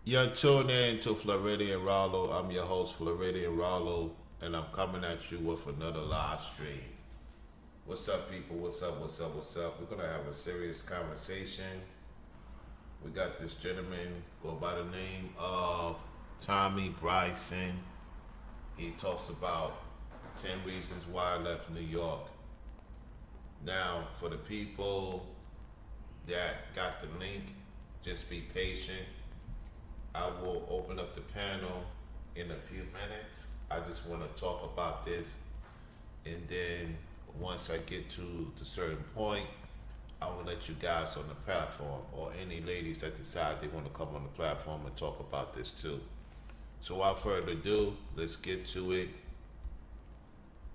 You're tuned in to Floridian Rollo. I'm your host, Floridian Rollo, and I'm coming at you with another live stream. What's up, people? What's up? What's up? What's up? We're gonna have a serious conversation. We got this gentleman go by the name of Tommy Bryson. He talks about 10 reasons why I left New York. Now, for the people that got the link, just be patient. I will open up the panel in a few minutes. I just want to talk about this, and then once I get to the certain point, I will let you guys on the platform or any ladies that decide they want to come on the platform and talk about this too. So without further ado, let's get to it.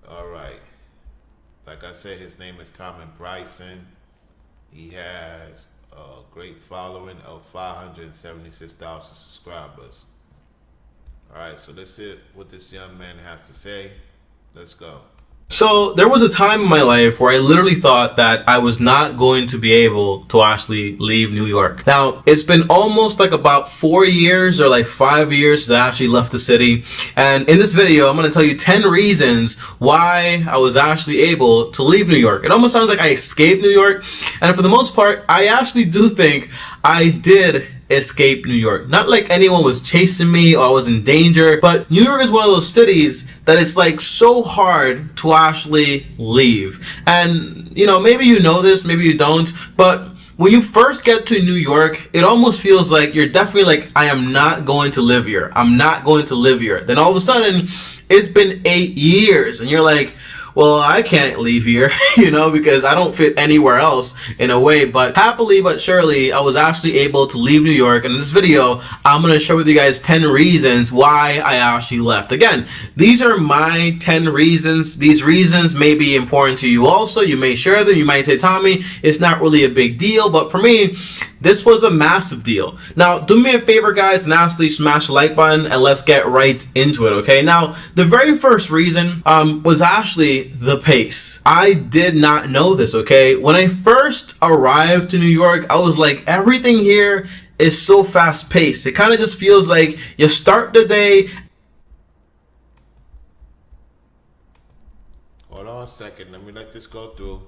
All right. Like I said, his name is Tommy Bryson. He has a great following of 576,000 subscribers. All right, so let's see what this young man has to say. Let's go. So there was a time in my life where I literally thought that I was not going to be able to actually leave New York. Now, it's been almost like about 4 years or like 5 years since I actually left the city. And in this video, I'm going to tell you 10 reasons why I was actually able to leave New York. It almost sounds like I escaped New York. And for the most part, I actually do think I did escape New York. Not like anyone was chasing me or I was in danger, but New York is one of those cities that it's like so hard to actually leave. And maybe you know this, maybe you don't, but when you first get to New York, it almost feels like you're definitely like, I am not going to live here. I'm not going to live here. Then all of a sudden, it's been 8 years and you're like, well, I can't leave here, because I don't fit anywhere else in a way. But happily but surely, I was actually able to leave New York. And in this video, I'm going to share with you guys 10 reasons why I actually left. Again, these are my 10 reasons. These reasons may be important to you also. You may share them. You might say, Tommy, it's not really a big deal. But for me, this was a massive deal. Now, do me a favor, guys, and actually smash the like button and let's get right into it, okay? Now, the very first reason was actually the pace. I did not know this, okay? When I first arrived to New York, I was like, everything here is so fast paced. It kind of just feels like you start the day. Hold on a second. Let me let this go through.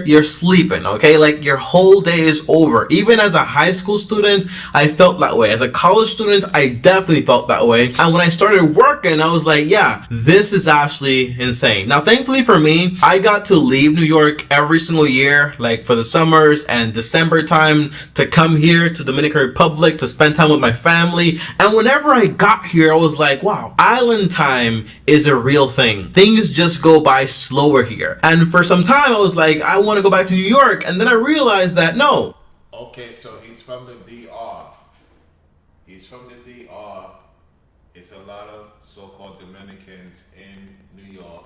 You're sleeping, okay? Like your whole day is over. Even as a high school student, I felt that way. As a college student, I definitely felt that way. And when I started working, I was like, yeah, this is actually insane. Now, thankfully for me, I got to leave New York every single year, like for the summers and December time, to come here to Dominican Republic to spend time with my family. And whenever I got here, I was like, wow, island time is a real thing. Things just go by slower here. And for some time, I was like, I want to go back to New York, and then I realized that no. Okay, so he's from the DR. He's from the DR. It's a lot of so-called Dominicans in New York.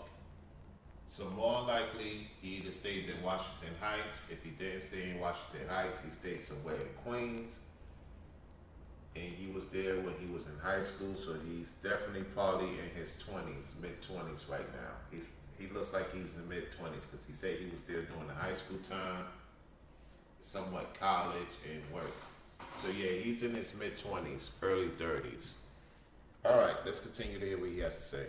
So more likely, he either stayed in Washington Heights. If he didn't stay in Washington Heights, he stayed somewhere in Queens. And he was there when he was in high school, so he's definitely probably in his 20s, mid-20s right now. He looks like he's in mid-20s because he said he was there during the high school time, somewhat college, and work. So yeah, he's in his mid-20s, early 30s. All right, let's continue to hear what he has to say.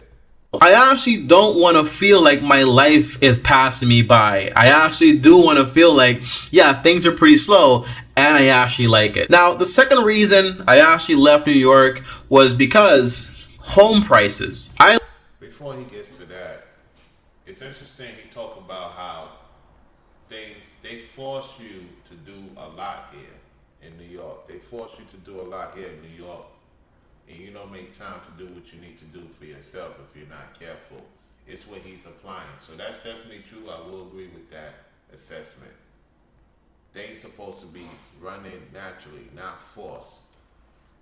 I actually don't want to feel like my life is passing me by. I actually do want to feel like, yeah, things are pretty slow and I actually like it. Now, the second reason I actually left New York was because home prices. Before he gets to that, it's interesting he talk about how they force you to do a lot here in New York. They force you to do a lot here in New York. And you don't make time to do what you need to do for yourself if you're not careful. It's what he's applying. So that's definitely true. I will agree with that assessment. Things supposed to be running naturally, not forced.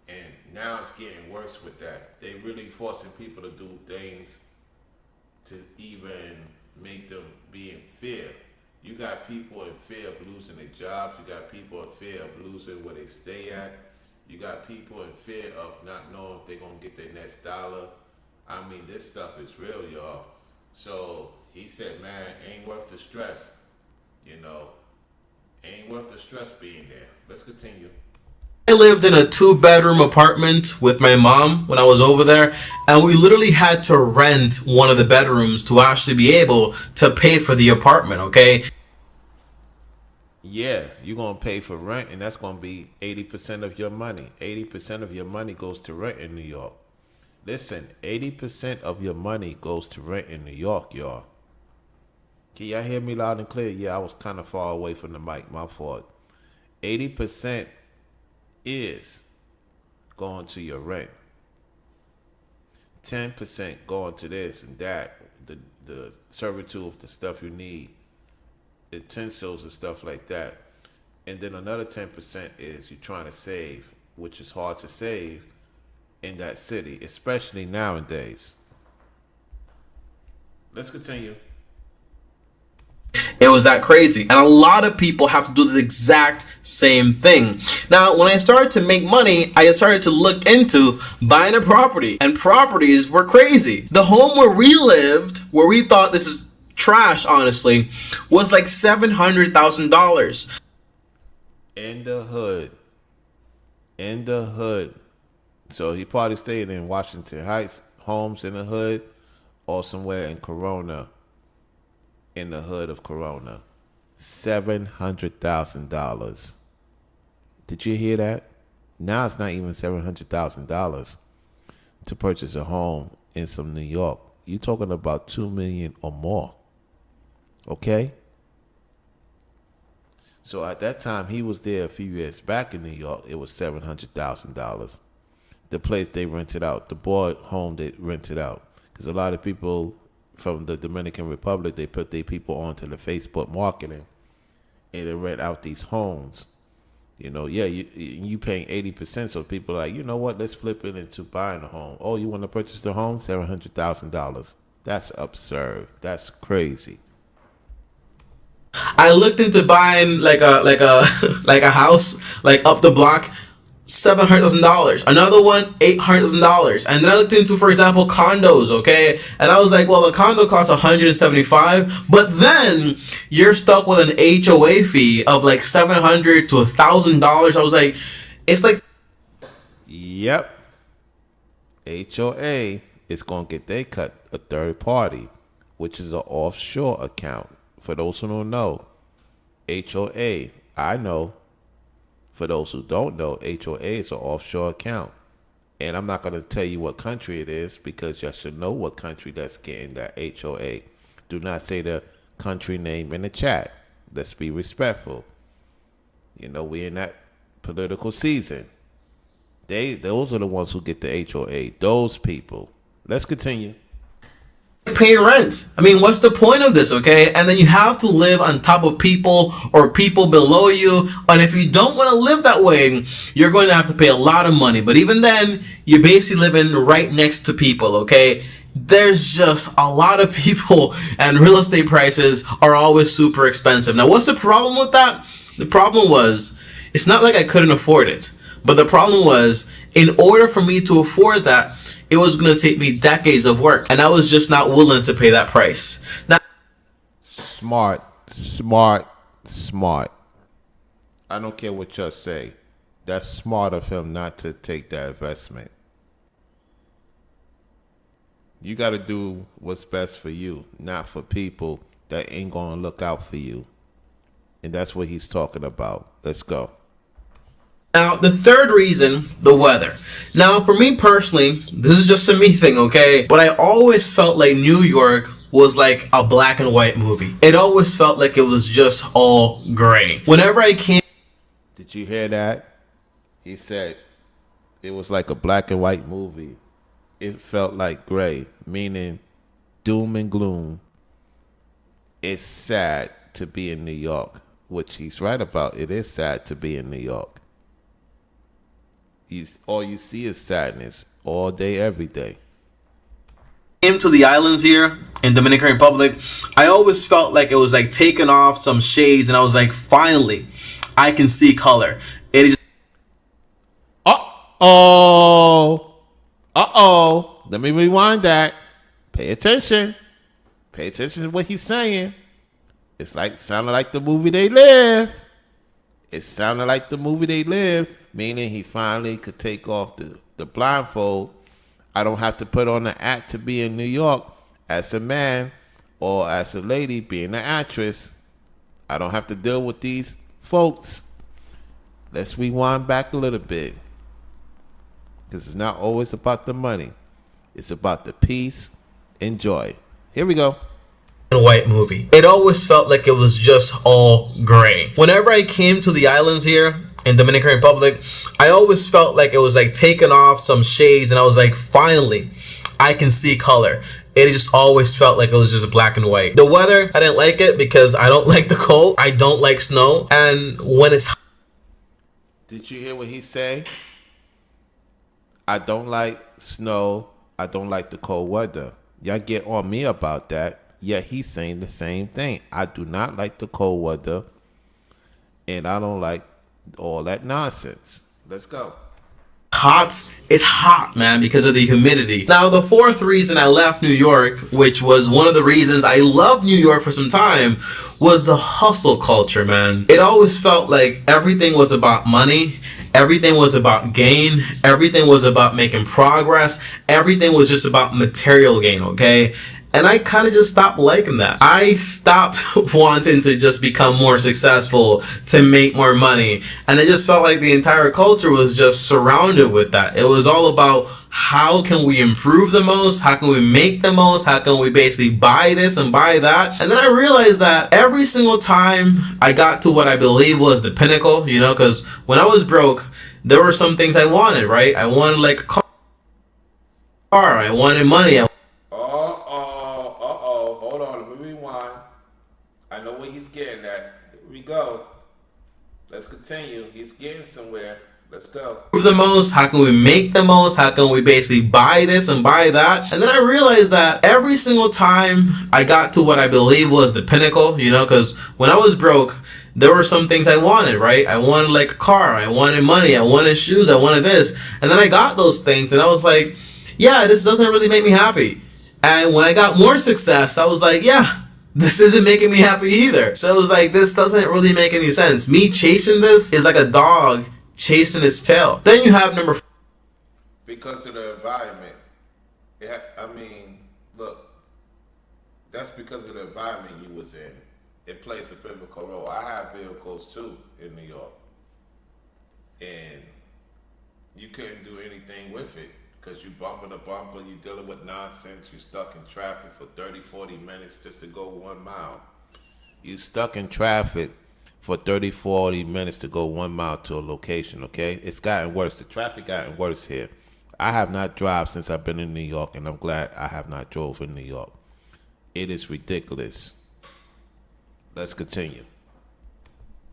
And now it's getting worse with that. They really forcing people to do things to even make them be in fear. You got people in fear of losing their jobs. You got people in fear of losing where they stay at. You got people in fear of not knowing if they're going to get their next dollar. I mean, this stuff is real, y'all. So he said, man, ain't worth the stress, you know. Ain't worth the stress being there. Let's continue. I lived in a 2-bedroom apartment with my mom when I was over there, and we literally had to rent one of the bedrooms to actually be able to pay for the apartment, okay? Yeah, you're going to pay for rent, and that's going to be 80% of your money. 80% of your money goes to rent in New York. Listen, 80% of your money goes to rent in New York, y'all. Can y'all hear me loud and clear? Yeah, I was kind of far away from the mic. My fault. 80% is going to your rent. 10% going to this and that, the servitude, the stuff you need, utensils and stuff like that. And then another 10% is you're trying to save, which is hard to save in that city, especially nowadays. Let's continue. It was that crazy. And a lot of people have to do the exact same thing. Now, when I started to make money, I started to look into buying a property. And properties were crazy. The home where we lived, where we thought this is trash, honestly, was like $700,000. In the hood. In the hood. So he probably stayed in Washington Heights, homes in the hood, or somewhere in Corona. In the hood of Corona. $700,000. Did you hear that? Now it's not even $700,000 to purchase a home in some New York. You're talking about $2 million or more. Okay? So at that time, he was there a few years back in New York. It was $700,000. The place they rented out, the board home they rented out. Because a lot of people from the Dominican Republic, they put their people onto the Facebook marketing and they rent out these homes. You know, yeah, you paying 80%, so people are like, you know what, let's flip it into buying a home. Oh, you want to purchase the home? $700,000. That's absurd. That's crazy. I looked into buying like a like a house like up the block, $700,000. Another one, $800,000. And then I looked into, for example, condos. Okay, and I was like, well, the condo costs $175, but then you're stuck with an HOA fee of like $700 to $1,000. I was like, it's like, yep, HOA is gonna get their cut, a third party, which is an offshore account. For those who don't know, HOA, I know. For those who don't know, HOA is an offshore account. And I'm not going to tell you what country it is because you should know what country that's getting that HOA. Do not say the country name in the chat. Let's be respectful. You know, we're in that political season. Those are the ones who get the HOA. Those people. Let's continue. paying rent. I mean, what's the point of this, okay? And then you have to live on top of people or people below you. And if you don't want to live that way, you're going to have to pay a lot of money. But even then, you're basically living right next to people, okay? There's just a lot of people, and real estate prices are always super expensive. Now, what's the problem with that? The problem was, it's not like I couldn't afford it. But the problem was, in order for me to afford that, it was going to take me decades of work, and I was just not willing to pay that price. Now, Smart. I don't care what y'all say. That's smart of him not to take that investment. You got to do what's best for you, not for people that ain't going to look out for you. And that's what he's talking about. Let's go. Now, the third reason, the weather. Now, for me personally, this is just a me thing, okay? But I always felt like New York was like a black and white movie. It always felt like it was just all gray. Whenever I came... Did you hear that? He said it was like a black and white movie. It felt like gray, meaning doom and gloom. It's sad to be in New York, which he's right about. It is sad to be in New York. All you see is sadness all day, every day. Came to the islands here in Dominican Republic, I always felt like it was like taking off some shades, and I was like, finally, I can see color. It is. Let me rewind that. Pay attention. Pay attention to what he's saying. It's like sounding like the movie They Live. It sounded like the movie They Live, meaning he finally could take off the blindfold. I don't have to put on the act to be in New York as a man or as a lady being an actress. I don't have to deal with these folks. Let's rewind back a little bit. Because it's not always about the money. It's about the peace and joy. Here we go. White movie. It always felt like it was just all gray. Whenever I came to the islands here in Dominican Republic, I always felt like it was like taking off some shades, and I was like, finally, I can see color. It just always felt like it was just black and white. The weather, I didn't like it because I don't like the cold. I don't like snow. And when it's... Did you hear what he said? I don't like snow. I don't like the cold weather. Y'all get on me about that. Yeah, he's saying the same thing. I do not like the cold weather, and I don't like all that nonsense. Let's go. Hot. It's hot, man, because of the humidity. Now, the fourth reason I left New York, which was one of the reasons I loved New York for some time, was the hustle culture, man. It always felt like everything was about money. Everything was about gain. Everything was about making progress. Everything was just about material gain, okay? And I kind of just stopped liking that. I stopped wanting to just become more successful, to make more money. And it just felt like the entire culture was just surrounded with that. It was all about how can we improve the most? How can we make the most? How can we basically buy this and buy that? And then I realized that every single time I got to what I believe was the pinnacle, you know, because when I was broke, there were some things I wanted, right? I wanted like a car. I wanted money. I know where he's getting at. Here we go. Let's continue. He's getting somewhere. Let's go. The most? How can we make the most? How can we basically buy this and buy that? And then I realized that every single time I got to what I believe was the pinnacle, you know, because when I was broke, there were some things I wanted, right? I wanted like a car. I wanted money. I wanted shoes. I wanted this. And then I got those things and I was like, yeah, this doesn't really make me happy. And when I got more success, I was like, yeah, this isn't making me happy either. So it was like, this doesn't really make any sense. Me chasing this is like a dog chasing its tail. Then you have number 4. Because of the environment. I mean, look, that's because of the environment you was in. It plays a pivotal role. I have vehicles too in New York. And you couldn't do anything with it. Because you bumping a bumper, you dealing with nonsense, you stuck in traffic for 30, 40 minutes just to go 1 mile. You stuck in traffic for 30, 40 minutes to go 1 mile to a location, okay? It's gotten worse. The traffic gotten worse here. I have not driven since I've been in New York, and I'm glad I have not drove in New York. It is ridiculous. Let's continue.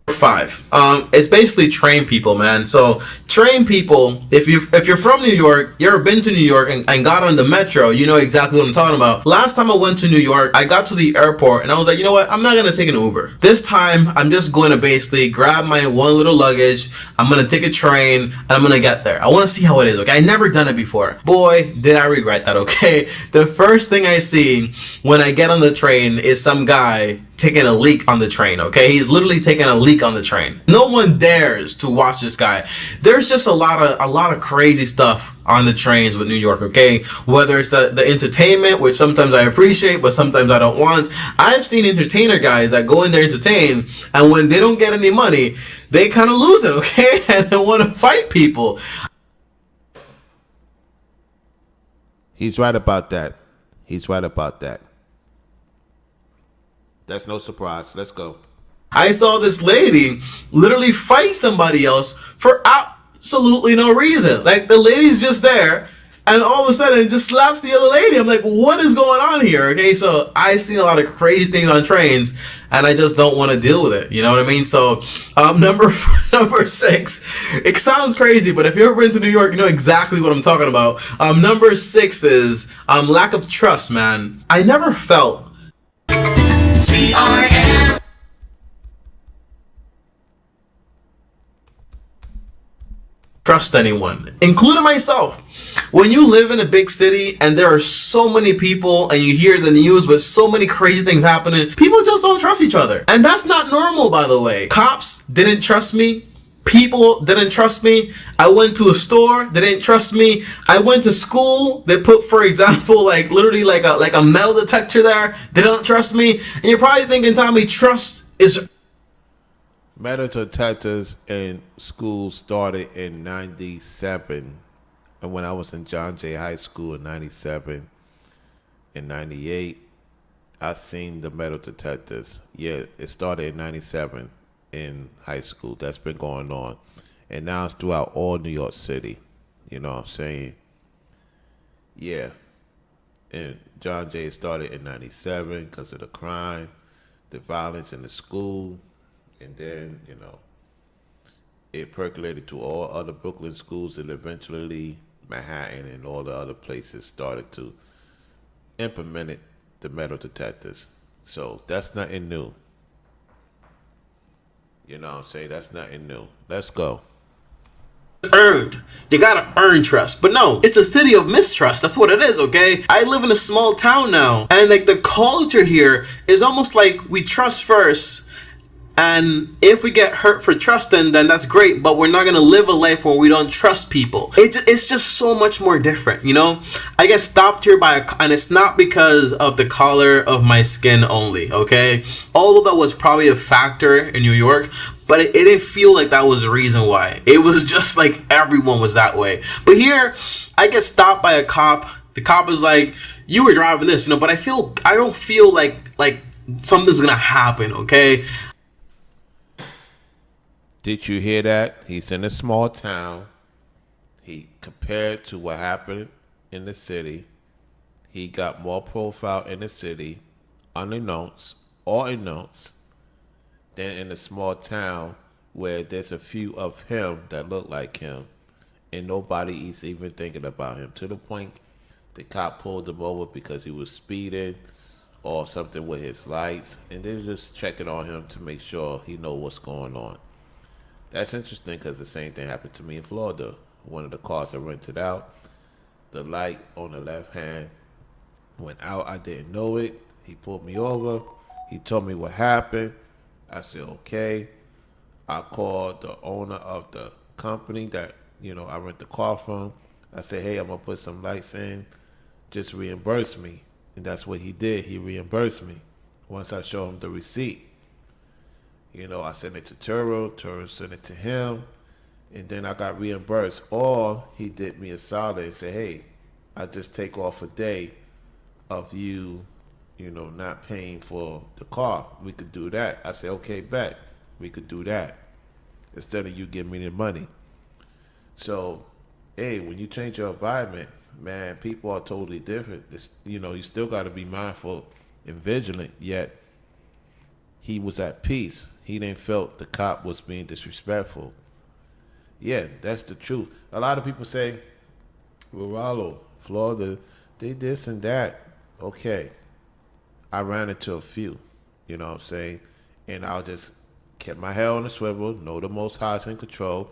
5. It's basically train people, man. So train people, if you're from New York, you ever been to New York and got on the metro, you know exactly what I'm talking about. Last time I went to New York, I got to the airport and I was like, you know what, I'm not gonna take an Uber. This time I'm just going to basically grab my one little luggage, I'm gonna take a train, and I'm gonna get there. I want to see how it is, okay? I never done it before. Boy, did I regret that, okay? The first thing I see when I get on the train is some guy taking a leak on the train, okay? He's literally taking a leak on the train. No one dares to watch this guy. There's just a lot of crazy stuff on the trains with New York, okay? Whether it's the entertainment, which sometimes I appreciate, but sometimes I don't want. I've seen entertainer guys that go in there entertain, and when they don't get any money, they kind of lose it, okay? And they want to fight people. He's right about that. He's right about that. That's no surprise. Let's go. I saw this lady literally fight somebody else for absolutely no reason. Like, the lady's just there, and all of a sudden it just slaps the other lady. I'm like, what is going on here? Okay, so I see a lot of crazy things on trains, and I just don't want to deal with it. You know what I mean? So number 6. It sounds crazy, but if you've ever been to New York, you know exactly what I'm talking about. Number 6 is lack of trust, man. I never felt CRM. Trust anyone, including myself. When you live in a big city and there are so many people and you hear the news with so many crazy things happening, people just don't trust each other. And that's not normal, by the way. Cops didn't trust me. People didn't trust me. I went to a store, they didn't trust me. I went to school, they put, for example, like literally like a metal detector there. They don't trust me. And you're probably thinking, Tommy, trust is... Metal detectors in school started in 97. And when I was in John Jay High School in 97 and 98, I seen the metal detectors. Yeah, it started in 97. In high school. That's been going on, and now it's throughout all New York City. You know what I'm saying? Yeah. And John Jay started in 97 because of the crime, the violence in the school, and then, you know, it percolated to all other Brooklyn schools, and eventually Manhattan and all the other places started to implement the metal detectors. So that's nothing new. You know what I'm saying? That's nothing new. Let's go. Earned. You gotta earn trust. But no, it's a city of mistrust. That's what it is, okay? I live in a small town now, and like the culture here is almost like we trust first, and if we get hurt for trusting, then that's great, but we're not gonna live a life where we don't trust people. It's just so much more different, you know? I get stopped here and it's not because of the color of my skin only, okay? Although that was probably a factor in New York, but it didn't feel like that was the reason why. It was just like everyone was that way. But here, I get stopped by a cop. The cop is like, you were driving this, you know, but I don't feel like something's gonna happen, okay? Did you hear that? He's in a small town. He compared to what happened in the city. He got more profile in the city, unannounced or announced, than in a small town where there's a few of him that look like him, and nobody is even thinking about him. To the point, the cop pulled him over because he was speeding or something with his lights, and they're just checking on him to make sure he know what's going on. That's interesting because the same thing happened to me in Florida. One of the cars I rented out, the light on the left hand went out. I didn't know it. He pulled me over. He told me what happened. I said, okay. I called the owner of the company that, you know, I rent the car from. I said, hey, I'm going to put some lights in. Just reimburse me. And that's what he did. He reimbursed me once I showed him the receipt. You know, I sent it to Turo sent it to him, and then I got reimbursed. Or he did me a solid and said, hey, I just take off a day of you, you know, not paying for the car. We could do that. I said, okay, bet. We could do that. Instead of you giving me the money. So, hey, when you change your environment, man, people are totally different. You know, you still got to be mindful and vigilant, yet he was at peace. He didn't felt the cop was being disrespectful. Yeah, that's the truth. A lot of people say, well, Rollo, Florida, they this and that. Okay. I ran into a few, you know what I'm saying? And I'll just keep my head on the swivel, know the Most High's in control.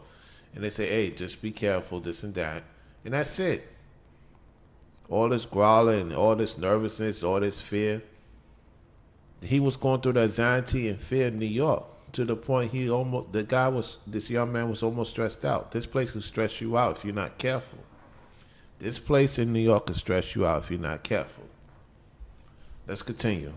And they say, hey, just be careful, this and that. And that's it. All this growling, all this nervousness, all this fear. He was going through the anxiety and fear in New York to the point this young man was almost stressed out. This place could stress you out if you're not careful. This place in New York could stress you out if you're not careful. Let's continue.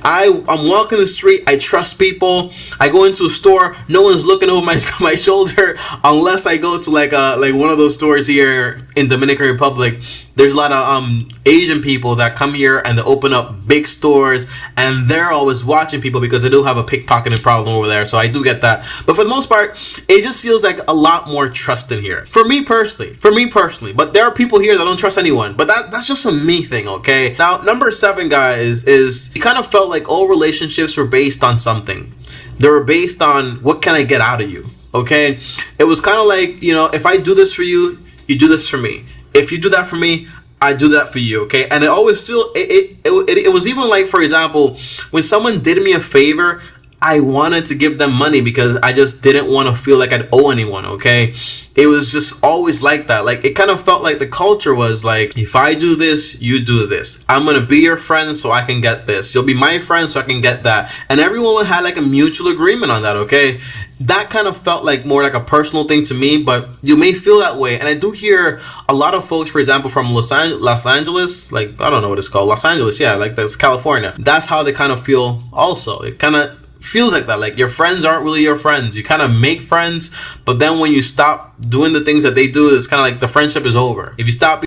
I'm walking the street. I trust people. I go into a store. No one's looking over my shoulder unless I go to like one of those stores here in Dominican Republic. There's a lot of Asian people that come here and they open up big stores, and they're always watching people because they do have a pickpocketing problem over there. So I do get that. But for the most part, it just feels like a lot more trust in here. For me personally. But there are people here that don't trust anyone. But that's just a me thing, okay? Now, number 7, guys, is it kind of felt like all relationships were based on something. They were based on what can I get out of you, okay? It was kind of like, you know, if I do this for you, you do this for me. If you do that for me, I do that for you, okay? And it always feel it was even like, for example, when someone did me a favor, I wanted to give them money because I just didn't want to feel like I'd owe anyone, okay? It was just always like that. Like, it kind of felt like the culture was like, if I do this, you do this. I'm going to be your friend so I can get this. You'll be my friend so I can get that. And everyone had like a mutual agreement on that, okay? That kind of felt like more like a personal thing to me, but you may feel that way. And I do hear a lot of folks, for example, from Los Angeles, like, I don't know what it's called, Los Angeles, yeah, like that's California. That's how they kind of feel also. It kind of feels like that. Like, your friends aren't really your friends. You kind of make friends, but then when you stop doing the things that they do, it's kind of like the friendship is over. If you stop.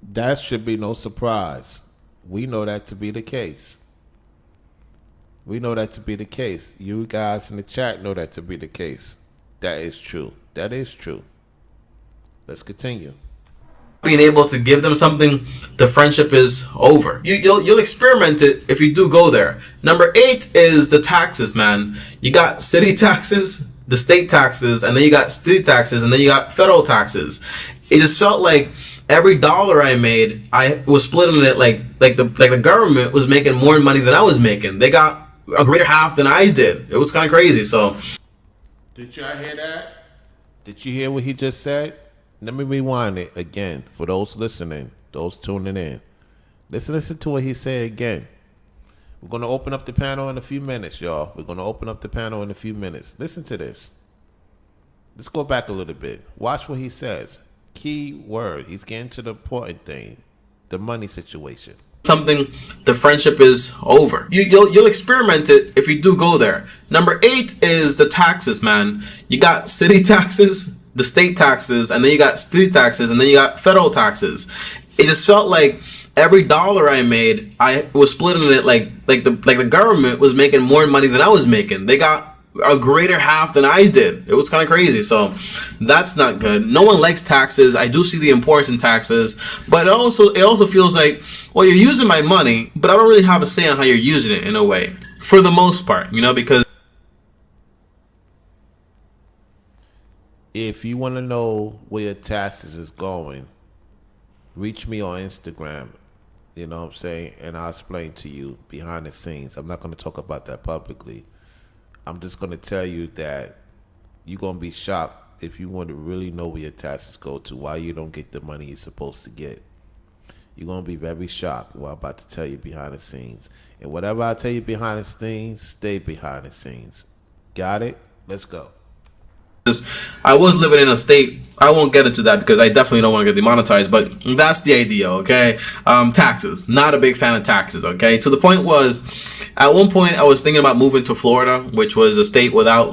That should be no surprise. We know that to be the case. We know that to be the case. You guys in the chat know that to be the case. That is true. That is true. Let's continue. Being able to give them something, the friendship is over. You'll experiment it if you do go there. Number 8 is the taxes, man. You got city taxes, the state taxes, and then you got city taxes, and then you got federal taxes. It just felt like every dollar I made, I was splitting it like the government was making more money than I was making. They got a greater half than I did. It was kind of crazy. So, did y'all hear that? Did you hear what he just said? Let me rewind it again for those listening, those tuning in. Listen to what he said again. We're going to open up the panel in a few minutes, y'all. We're going to open up the panel in a few minutes. Listen to this. Let's go back a little bit. Watch what he says. Key word. He's getting to the important thing. The money situation. Something, the friendship is over. You'll experiment it if you do go there. Number 8 is the taxes, man. You got city taxes, the state taxes, and then you got city taxes, and then you got federal taxes. It just felt like every dollar I made, I was splitting it like the government was making more money than I was making. They got a greater half than I did. It was kind of crazy. So that's not good. No one likes taxes. I do see the importance in taxes, but it also feels like, well, you're using my money, but I don't really have a say on how you're using it in a way, for the most part, because if you want to know where your taxes is going, reach me on Instagram. You know what I'm saying? And I'll explain to you behind the scenes. I'm not going to talk about that publicly. I'm just going to tell you that you're going to be shocked if you want to really know where your taxes go to, why you don't get the money you're supposed to get. You're going to be very shocked what I'm about to tell you behind the scenes. And whatever I tell you behind the scenes, stay behind the scenes. Got it? Let's go. I was living in a state, I won't get into that because I definitely don't want to get demonetized, but that's the idea, okay? Taxes. Not a big fan of taxes, okay? To the point was, at one point I was thinking about moving to Florida, which was a state without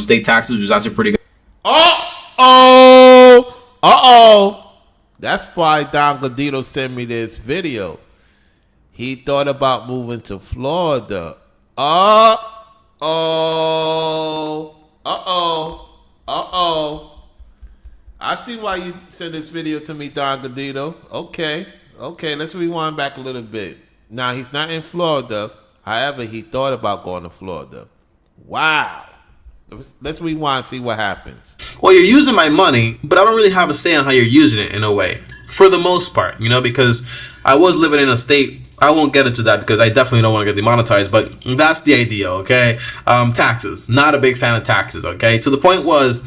state taxes, which was actually pretty good. That's why Don Gladito sent me this video. He thought about moving to Florida. I see why you sent this video to me, Don Gladito. Okay, let's rewind back a little bit. Now, he's not in Florida. However, he thought about going to Florida. Wow. Let's rewind, see what happens. Well, you're using my money, but I don't really have a say on how you're using it in a way, for the most part, because I was living in a state, I won't get into that because I definitely don't want to get demonetized, but that's the idea, okay? Taxes. Not a big fan of taxes, okay? To the point was,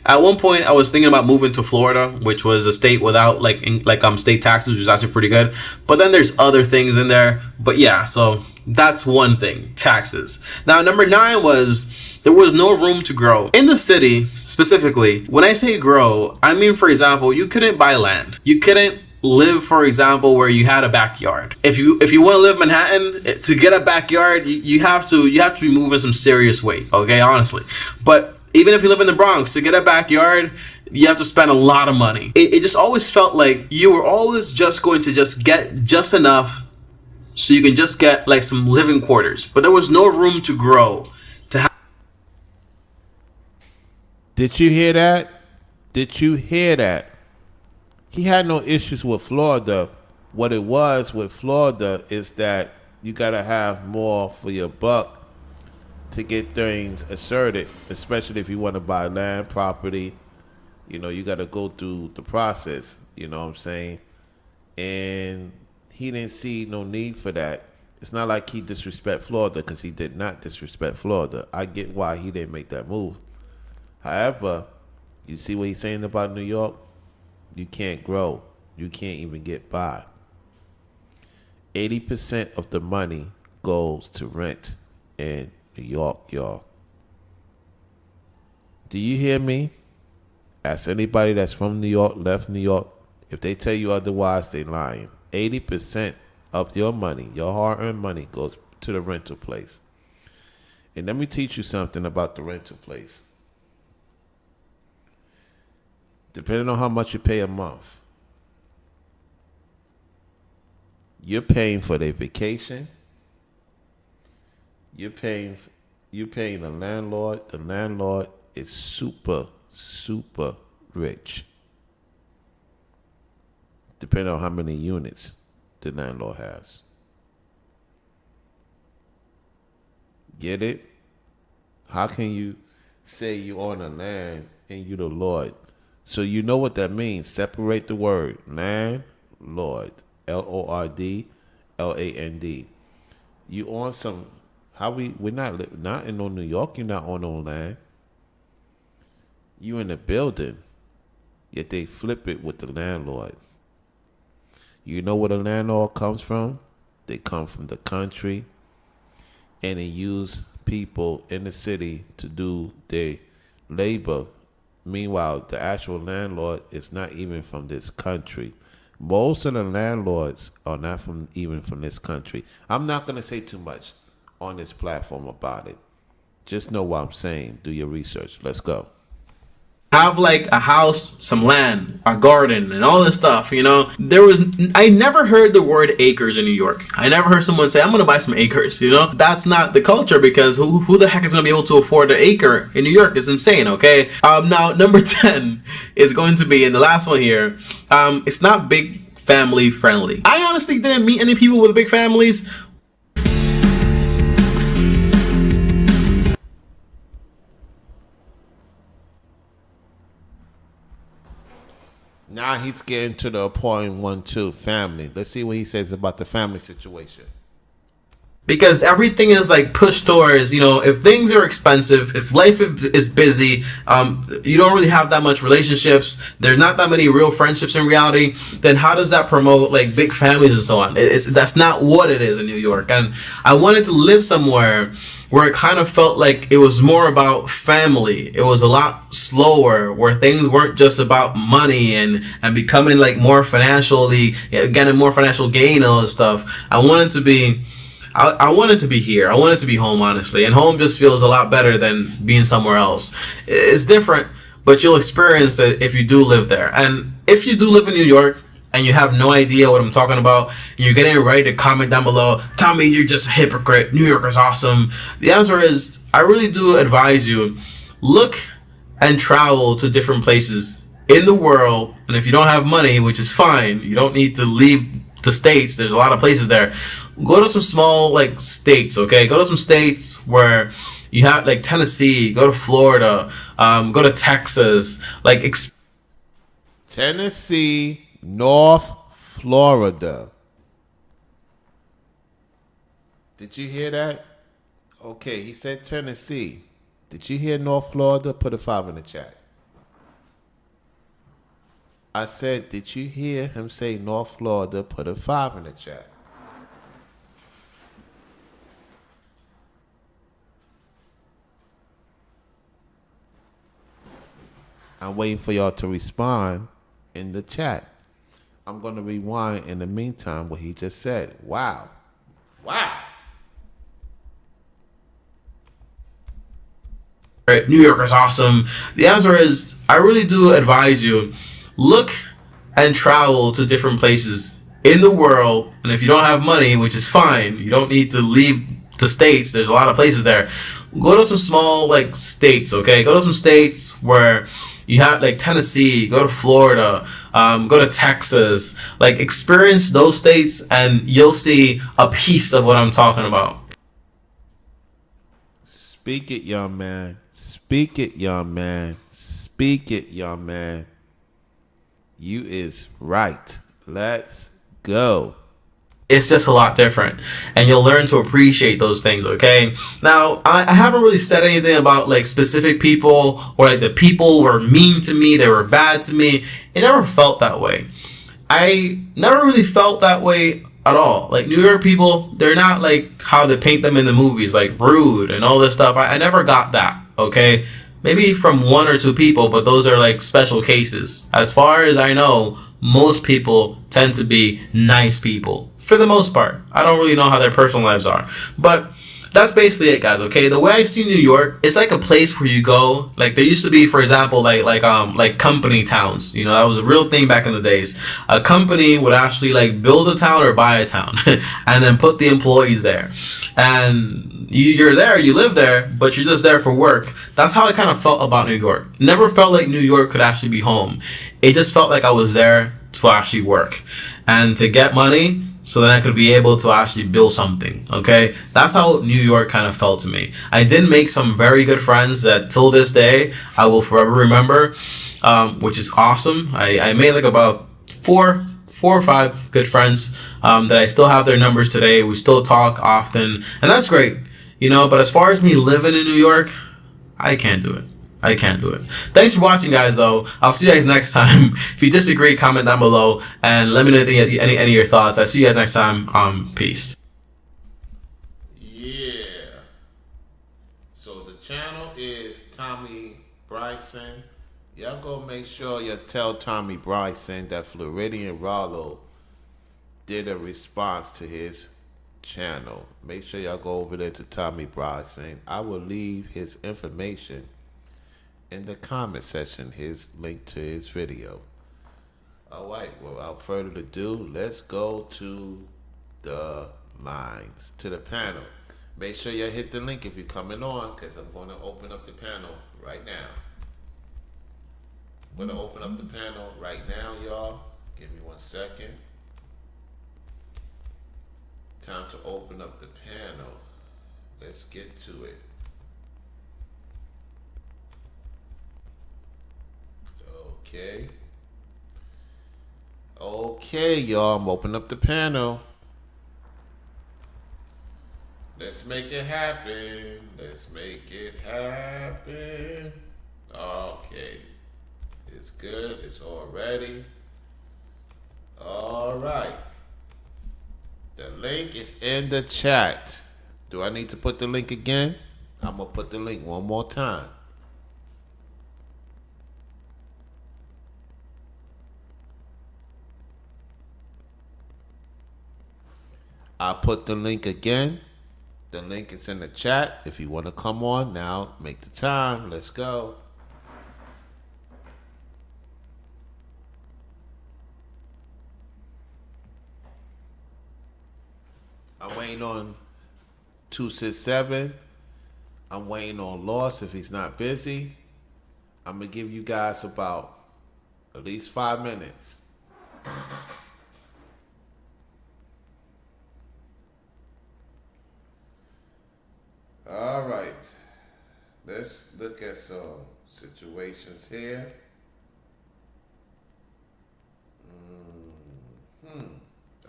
at one point I was thinking about moving to Florida, which was a state without state taxes, which was actually pretty good. But then there's other things in there. But yeah, so that's one thing, taxes. Now, number 9 was there was no room to grow. In the city, specifically, when I say grow, I mean, for example, you couldn't buy land. You couldn't live, for example, where you had a backyard. If you want to live in Manhattan, to get a backyard, you have to be moving some serious weight, okay, honestly. But even if you live in the Bronx, to get a backyard, you have to spend a lot of money. It just always felt like you were always just going to just get just enough so you can just get some living quarters. But there was no room to grow. Did you hear that? Did you hear that? He had no issues with Florida. What it was with Florida is that you got to have more for your buck to get things asserted, especially if you want to buy land, property. You got to go through the process, you know what I'm saying? And he didn't see no need for that. It's not like he disrespect Florida, because he did not disrespect Florida. I get why he didn't make that move. However, you see what he's saying about New York? You can't grow. You can't even get by. 80% of the money goes to rent in New York, y'all. Do you hear me? Ask anybody that's from New York, left New York. If they tell you otherwise, they lying. 80% of your money, your hard-earned money, goes to the rental place. And let me teach you something about the rental place. Depending on how much you pay a month, you're paying for their vacation. You're paying the landlord. The landlord is super, super rich. Depending on how many units the landlord has. Get it? How can you say you own a land and you the Lord? So you know what that means. Separate the word landlord. Lord, Land. You on some? We're not in no New York. You're not on no land. You in a building, yet they flip it with the landlord. You know where the landlord comes from? They come from the country, and they use people in the city to do their labor. Meanwhile, the actual landlord is not even from this country. Most of the landlords are not even from this country. I'm not going to say too much on this platform about it. Just know what I'm saying. Do your research. Let's go. Have like a house, some land, a garden, and all this stuff, you know. I never heard the word acres in New York. I never heard someone say, I'm gonna buy some acres, you know. That's not the culture, because who the heck is gonna be able to afford an acre in New York? It's insane, okay? Now, number 10 is going to be, and the last one here, it's not big family friendly. I honestly didn't meet any people with big families. Now he's getting to the point 1-2 family. Let's see what he says about the family situation. Because everything is like pushed towards, you know, if things are expensive, if life is busy, you don't really have that much relationships, there's not that many real friendships in reality, then how does that promote like big families and so on? That's not what it is in New York. And I wanted to live somewhere where it kind of felt like it was more about family. It was a lot slower, where things weren't just about money and becoming like more financially, getting more financial gain and all this stuff. I wanted to be here. I wanted to be home, honestly. And home just feels a lot better than being somewhere else. It's different, but you'll experience it if you do live there. And if you do live in New York and you have no idea what I'm talking about, and you're getting ready to comment down below, tell me you're just a hypocrite, New York is awesome. The answer is, I really do advise you, look and travel to different places in the world. And if you don't have money, which is fine, you don't need to leave the States. There's a lot of places there. Go to some small like states, okay? Go to some states where you have like Tennessee, go to Florida, go to Texas, like Tennessee, North Florida. Did you hear that? Okay, he said Tennessee. Did you hear North Florida? Put a 5 in the chat. I said, did you hear him say North Florida? Put a 5 in the chat. I'm waiting for y'all to respond in the chat. I'm going to rewind in the meantime what he just said. Wow. Wow. New York is awesome. The answer is, I really do advise you, look and travel to different places in the world. And if you don't have money, which is fine, you don't need to leave the States. There's a lot of places there. Go to some small like states, okay? Go to some states where you have like Tennessee, go to Florida, go to Texas, like experience those states and you'll see a piece of what I'm talking about. Speak it, young man. Speak it, young man. Speak it, young man. You is right. Let's go. it's just a lot different, and you'll learn to appreciate those things. Okay, now I haven't really said anything about like specific people, or like the people were mean to me, they were bad to me. It never felt that way. I never really felt that way at all. Like New York people, they're not like how they paint them in the movies, like rude and all this stuff. I never got that. Okay, maybe from one or two people, but those are like special cases. As far as I know, most people tend to be nice people for the most part. I don't really know how their personal lives are, but that's basically it, guys. Okay, the way I see New York, it's like a place where you go. Like there used to be, for example, like company towns. You know, that was a real thing back in the days. A company would actually like build a town or buy a town, and then put the employees there. And you're there, you live there, but you're just there for work. That's how I kind of felt about New York. Never felt like New York could actually be home. It just felt like I was there to actually work and to get money, so then I could be able to actually build something. Okay, that's how New York kind of felt to me. I did make some very good friends that till this day I will forever remember, which is awesome. I made like about four or five good friends that I still have their numbers today. We still talk often, and that's great. You know, but as far as me living in New York, I can't do it. I can't do it. Thanks for watching, guys, though. I'll see you guys next time. If you disagree, comment down below and let me know any of your thoughts. I'll see you guys next time. Peace. Yeah. So the channel is Tommy Bryson. Y'all go make sure you tell Tommy Bryson that Floridian Rollo did a response to his channel. Make sure y'all go over there to Tommy Bryson. I will leave his information in the comment section, his link to his video. All right, without further ado, let's go to the lines, to the panel. Make sure you hit the link if you're coming on, because I'm going to open up the panel right now. I'm going to open up the panel right now, y'all. Give me 1 second. Time to open up the panel. Let's get to it. Okay, y'all, I'm opening up the panel. Let's make it happen. Let's make it happen. Okay. It's good. It's all ready. All right. The link is in the chat. Do I need to put the link again? I'm going to put the link one more time. I put the link again. The link is in the chat. If you want to come on now, make the time. Let's go. I'm waiting on 267. I'm waiting on Lost if he's not busy. I'm going to give you guys about at least 5 minutes. All right, let's look at some situations here.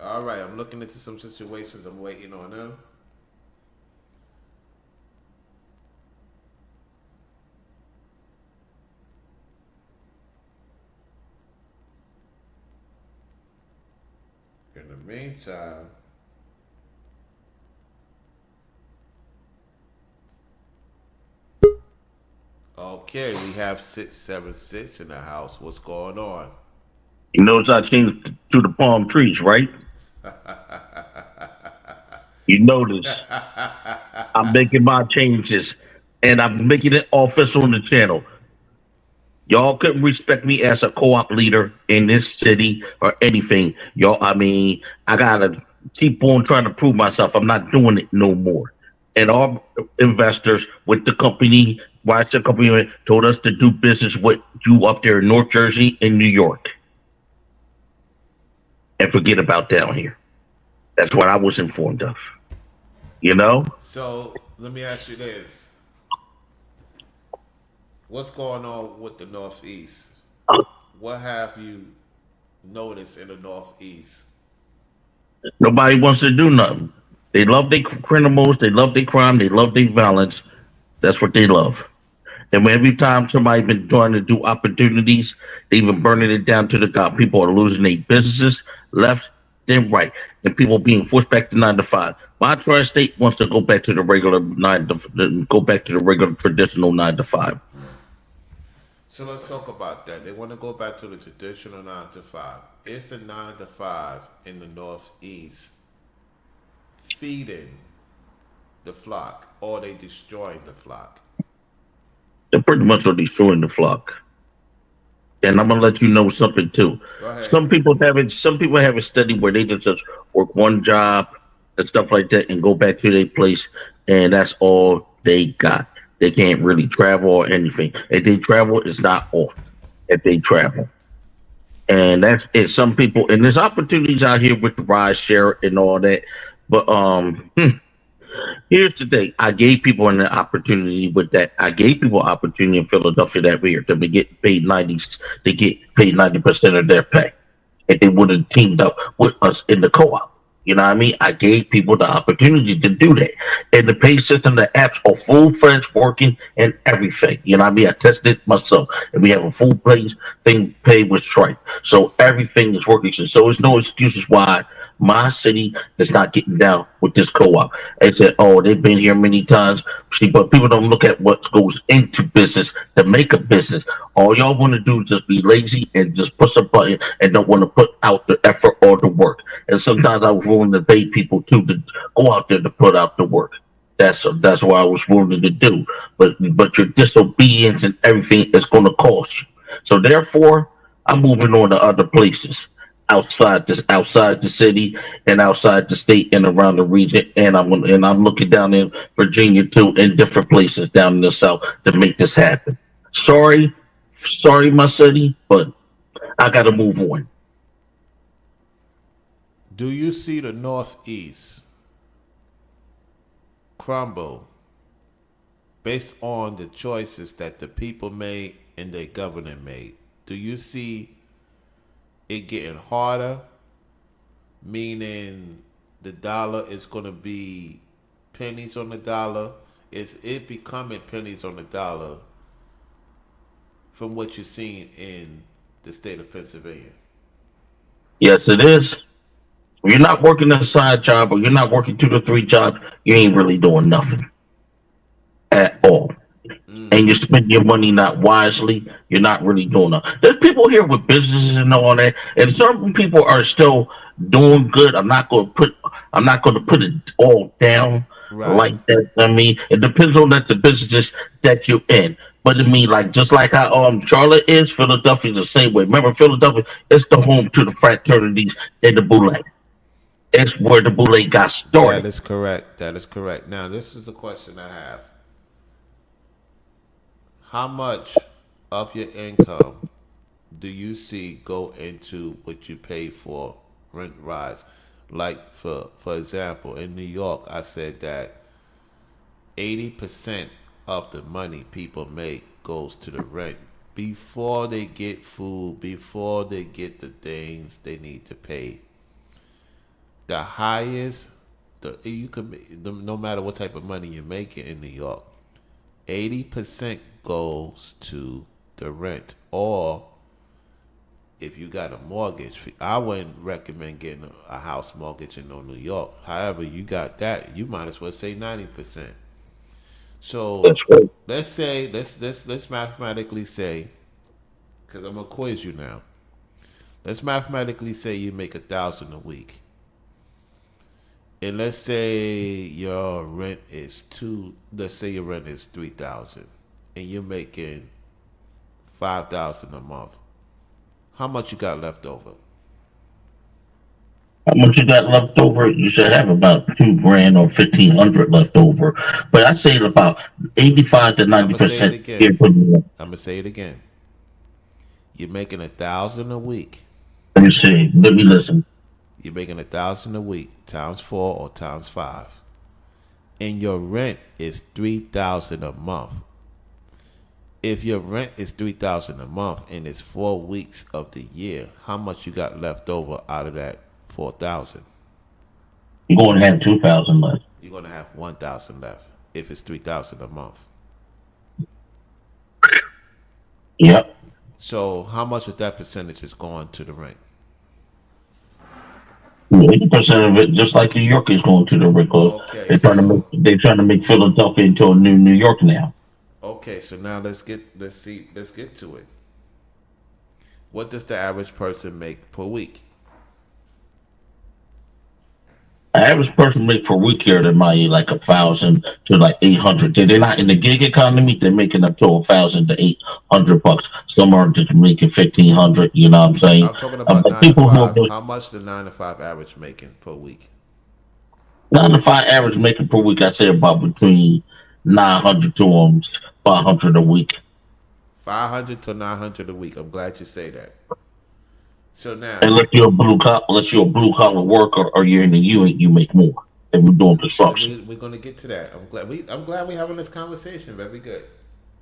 All right, I'm looking into some situations. I'm waiting on them. In the meantime, okay, we have 676 in the house. What's going on? You notice I changed to the palm trees, right? You notice I'm making my changes, and I'm making it official on the channel. Y'all couldn't respect me as a co-op leader in this city or anything. Y'all, I mean, I gotta keep on trying to prove myself. I'm not doing it no more. And our investors with the company, YSL company, told us to do business with you up there in North Jersey and New York. And forget about down here. That's what I was informed of. You know? So let me ask you this. What's going on with the Northeast? What have you noticed in the Northeast? Nobody wants to do nothing. They love their criminals. They love their crime. They love their violence. That's what they love. And when every time somebody been trying to do opportunities, they even burning it down to the ground. People are losing their businesses left, then right, and people being forced back to 9 to 5. My tri-state wants to go back to the regular go back to the regular traditional 9 to 5. So let's talk about that. They want to go back to the traditional 9 to 5. Is the 9 to 5 in the Northeast feeding the flock, or they destroying the flock? They're pretty much are destroying the flock. And I'm gonna let you know something too. Go ahead. Some people have it steady where they just work one job and stuff like that and go back to their place, and that's all they got. They can't really travel or anything. If they travel, it's not often if they travel. And that's it. Some people, and there's opportunities out here with the ride share and all that. But here's the thing: I gave people an opportunity with that. I gave people an opportunity in Philadelphia that year to get paid 90. They get paid 90% of their pay, and they would have teamed up with us in the co-op. You know what I mean? I gave people the opportunity to do that, and the pay system, the apps are full fledged working and everything. You know what I mean? I tested it myself, and we have a full place thing paid with Stripe, so everything is working. So there's no excuses why my city is not getting down with this co-op. They said, "Oh, they've been here many times." See, but people don't look at what goes into business to make a business. All y'all want to do is just be lazy and just push a button and don't want to put out the effort or the work. And sometimes I was willing to pay people too to go out there to put out the work. That's what I was willing to do. But your disobedience and everything is going to cost you. So therefore, I'm moving on to other places outside the city and outside the state and around the region, and I'm looking down in Virginia too, in different places down in the south to make this happen. Sorry, my city, but I got to move on. Do you see the Northeast crumble based on the choices that the people made and their government made? Do you see it getting harder, meaning the dollar is going to be pennies on the dollar? Is it becoming pennies on the dollar from what you're seeing in the state of Pennsylvania? Yes, it is. If you're not working a side job or you're not working 2 to 3 jobs, you ain't really doing nothing at all. And you spend your money not wisely, you're not really doing that. There's people here with businesses and all that, and some people are still doing good. I'm not going to put it all down Right. like that. I mean, it depends on the business that you're in. But I mean, like just like how Charlotte is, Philadelphia is the same way. Remember, Philadelphia is the home to the fraternities and the boule. It's where the boule got That started. is correct. That is correct. Now, this is the question I have. How much of your income do you see go into what you pay for rent rise? Like for example, in New York, I said that 80% of the money people make goes to the rent before they get food, before they get the things they need to pay. The highest, the you could no matter what type of money you're making in New York, 80% goes to the rent. Or if you got a mortgage, I wouldn't recommend getting a house mortgage in New York. However, you got that, you might as well say 90%. So That's right. let's say let's mathematically say, because I'm gonna quiz you now. Let's mathematically say you make 1,000 a week, and let's say your rent is two. Let's say your rent is 3,000, and you're making 5,000 a month. How much you got left over? How much you got left over? You should have about 2 grand or 1,500 left over. But I'd say about 85 to I'm ninety gonna say it percent again. here. Let I'm gonna say it again. You're making 1,000 a week. me see. Let me listen. You're making 1,000 a week times 4 or times 5, and your rent is 3,000 a month. If your rent is 3,000 a month and it's 4 weeks of the year, how much you got left over out of that 4,000? You're going to have 2,000 left. You're gonna have 1,000 left if it's 3,000 a month. Yep. So how much of that percentage is going to the rent? 80% of it, just like New York, is going to the record. Okay, They're trying to make Philadelphia into a new New York now. okay. So now let's get to it. What does the average person make per week? The average person make per week here in Miami like 1,000 to like 800. They're not in the gig economy. They're making up to 1,000 to 800 bucks. Some are just making 1,500. You know what I'm saying? I'm talking about But 9 to people who are 5. doing How much the 9 to 5 average making per week? 9 to 5 average making per week, I say about between 900 to 500 a week. 500 to 900 a week. I'm glad you say that. So now, Unless you're a blue collar worker or you're in the union, you make more. And we're doing construction. we're gonna get to that. I'm glad we're having this conversation. Very good.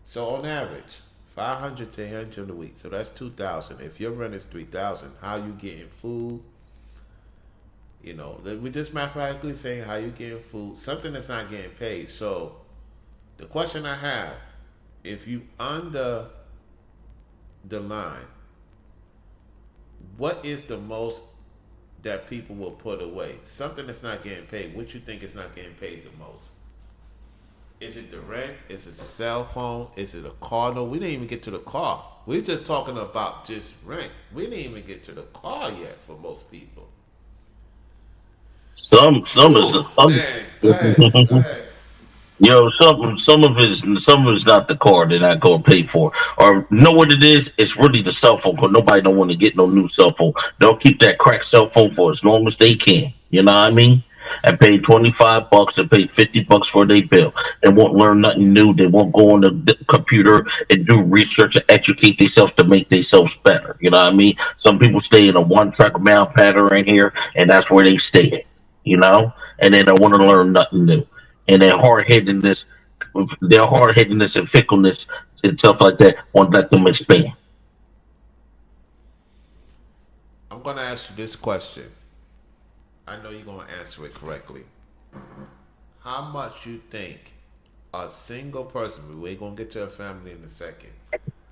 So on average, 500 to 800 a week. So that's 2,000. If your rent is 3,000, how you getting food? You know, we just mathematically saying how you getting food. Something that's not getting paid. So the question I have, if you under the line, what is the most that people will put away? Something that's not getting paid. What you think is not getting paid the most? Is it the rent? Is it the cell phone? Is it a car? No, we didn't even get to the car. We're just talking about just rent. We didn't even get to the car yet for most people. Some is Man, go ahead. Go ahead. some of it's not the car they're not going to pay for, or know what it is. It's really the cell phone because nobody don't want to get no new cell phone. They'll keep that cracked cell phone for as long as they can. You know what I mean? And pay $25 and pay $50 for their bill. They won't learn nothing new. They won't go on the computer and do research and educate themselves to make themselves better. You know what I mean? Some people stay in a one track mouth pattern right here, and that's where they stay. You know, and they don't want to learn nothing new. And their hard-headedness and fickleness and stuff like that won't let them expand. I'm gonna ask you this question. I know you're gonna answer it correctly. How much you think a single person? We're gonna get to a family in a second.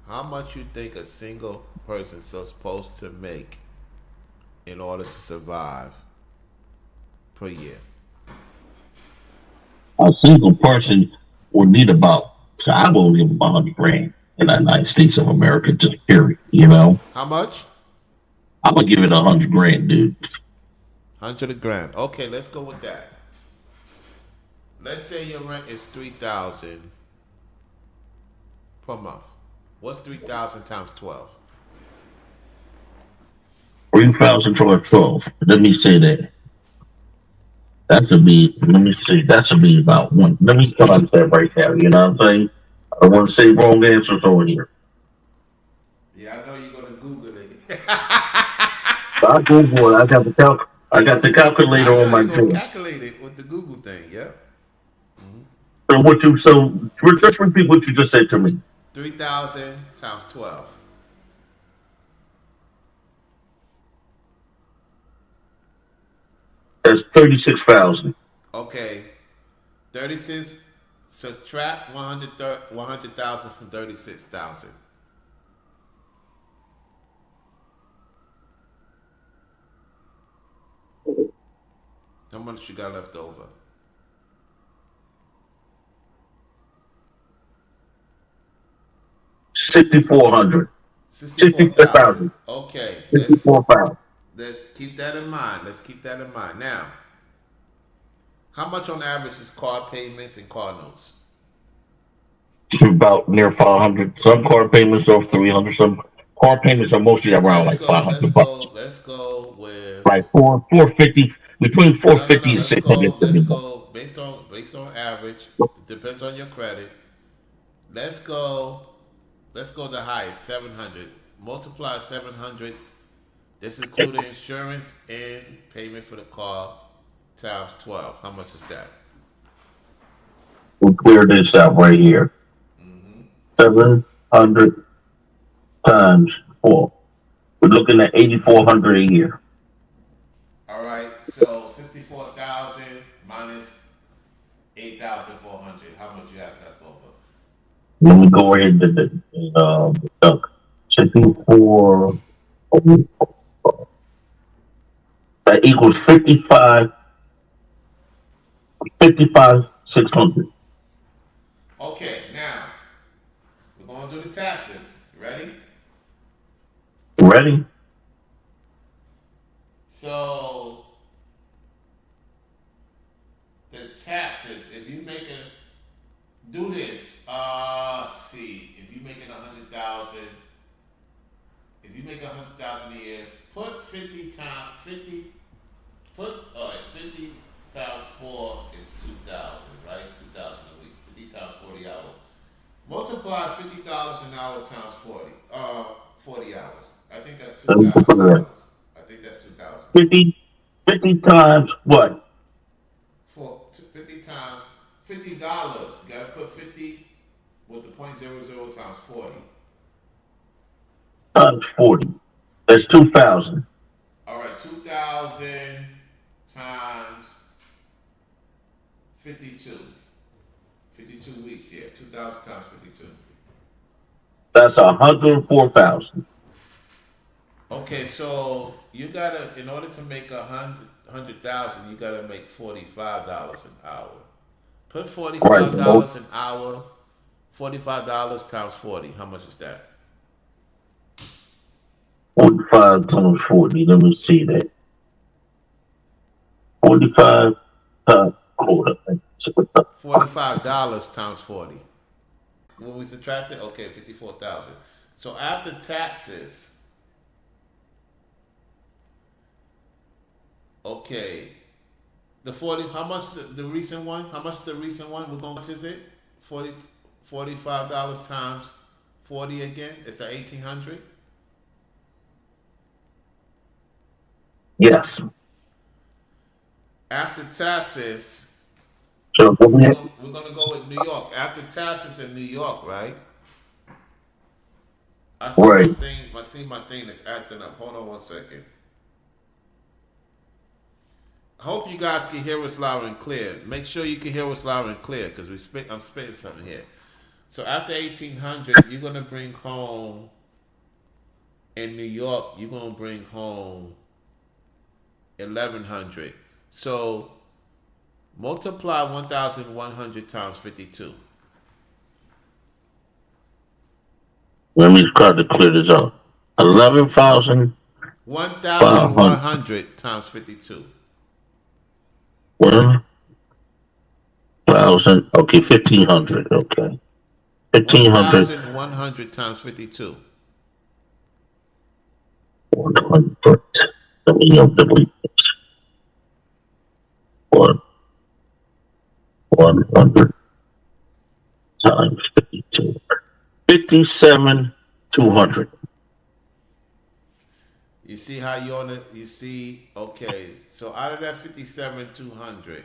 How much you think a single person is supposed to make in order to survive per year? A single person would need about, I will give them 100 grand in the United States of America, just period. You know, How much? I'm gonna give it 100 grand, dude. 100 grand. Okay, let's go with that. Let's say your rent is 3,000 per month. What's 3,000 times 12? 3,000 to 12. Let me say that. That should be. Let me see. That should be about one. Let me come on that right there. You know what I'm saying? I don't want to say wrong answers over here. Yeah, I know you're gonna Google it. I Google it. I got the I calculator on know my you're gonna phone. calculate it with the Google thing. Yeah. Just repeat what you just said to me. 3,000 times 12. That's 36,000. Okay. 36. Subtract 100,000 from 36,000. How much you got left over? 6,400. 64,000. Okay. Let's 64,000. keep that in mind. Let's keep that in mind. Now, how much on average is car payments and car notes? About near 500. Some car payments are 300. Some car payments are mostly around like 500 bucks. Let's go with Like 450, between no, no, no. 450 and 600. Let's go based on average. It depends on your credit. Let's go. Let's go the highest 700. Multiply 700. This including insurance and payment for the car times 12. How much is that? We'll clear this out right here. 700 times 4. We're looking at 8,400 a year. All right. So 64,000 8,400. How much you have left over? Let me go ahead and deduct 64. That equals 55, 600. Okay, now we're gonna do the taxes. You ready? Ready? So the taxes, if you make a do this, see, if you make it 100,000, if you make 100,000 a year, put 50 times 50. Put all right, 50 times 4 is 2,000, right? 2,000 a week. 50 times 40 hours. Multiply $50 an hour times 40. 40 hours. I think that's $2,000. I think that's 2,000. 50 times what? For 50 times $50, you gotta put 50 with the .00 times 40. Times 40. That's 2,000. All right, 2,000 times 52. 52 weeks, yeah. 2,000 times 52. That's 104,000. Okay, so you gotta, in order to make 100,000, you gotta make $45 an hour. Put Right. $45 an hour. $45 times 40. How much is that? 45 times 40. Let me see that. 45 times, hold up. $45 times 40. When we subtract it, okay, 54,000. So after taxes, okay, the 40. How much the recent one? How much the recent one? We're going. How much is it? 40, $45 times 40 again. It's at 1,800. Yes. After taxes, So we're gonna go with New York. After taxes in New York, right? I see right. my thing. I see my thing is acting up. Hold on one second. I hope you guys can hear us loud and clear. Make sure you can hear us loud and clear because I'm spitting something here. So after 1,800, you're gonna bring home in New York. You're gonna bring home 1,100. So multiply 1,100 times 52. Let me try to clear this up. 11,500. 1,100 times 52. 1,000. Okay, 1,500. Okay. 1,500. 1,100 times 52. 100. Let me delete this. 100 times 52. 57,200. You see how you on it? You see, okay. So out of that 57,200,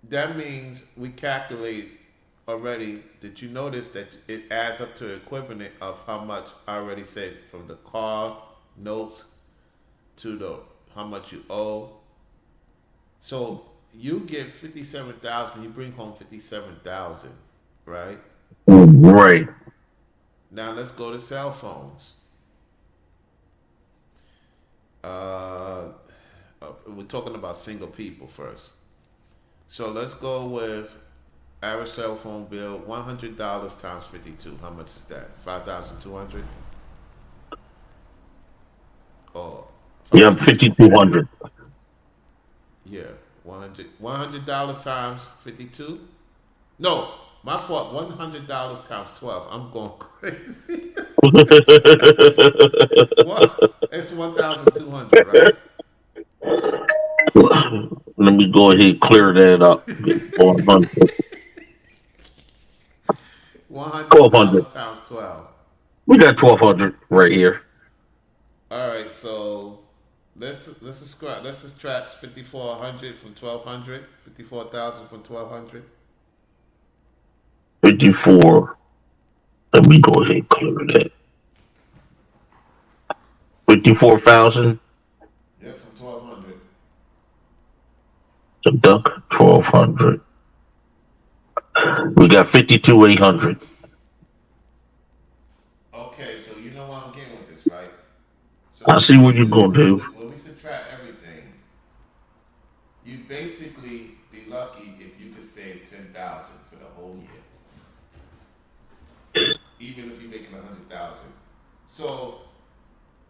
that means we calculate already. Did you notice that it adds up to the equivalent of how much I already said from the car notes to the how much you owe? So you get 57,000. You bring home 57,000, right? Right. Now let's go to cell phones. We're talking about single people first. So let's go with average cell phone bill, $100 times 52. How much is that? 5,200. Oh, Yeah, 5,200. yeah, $100 times 52. No, my fault. $100 times 12. I'm going crazy. What? It's 1,200, right? Let me go ahead and clear that up. 100. $100 times 12. We got 1,200 right here. All right, so let's subtract 5,400 from 1,200. 54,000 from 1,200. 54. Let me go ahead and clear that. 54,000. Yeah, from 1,200. Duck 1200. We got 52,800. Okay, so you know what I'm getting with this, right? So I see what you're gonna do. when we subtract everything, you basically be lucky if you could save 10,000 for the whole year, even if you're making 100,000. So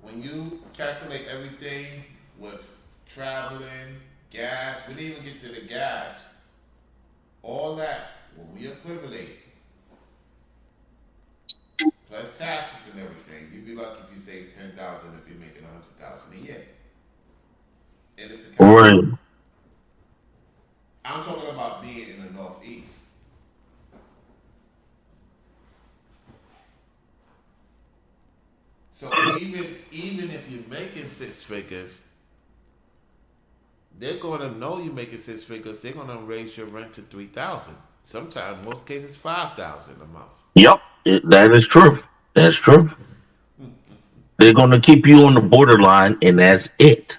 when you calculate everything with traveling, gas, we didn't even get to the gas. All that, when we equivalate, plus taxes and everything, you'd be lucky if you save 10,000 if you're making 100,000 a year. And it's a Right. I'm talking about being in the Northeast. So even if you're making six figures, they're gonna know you're making six figures. They're gonna raise your rent to 3,000. Sometimes, most cases, 5,000 a month. Yep. That is true. That's true. They're gonna keep you on the borderline, and that's it.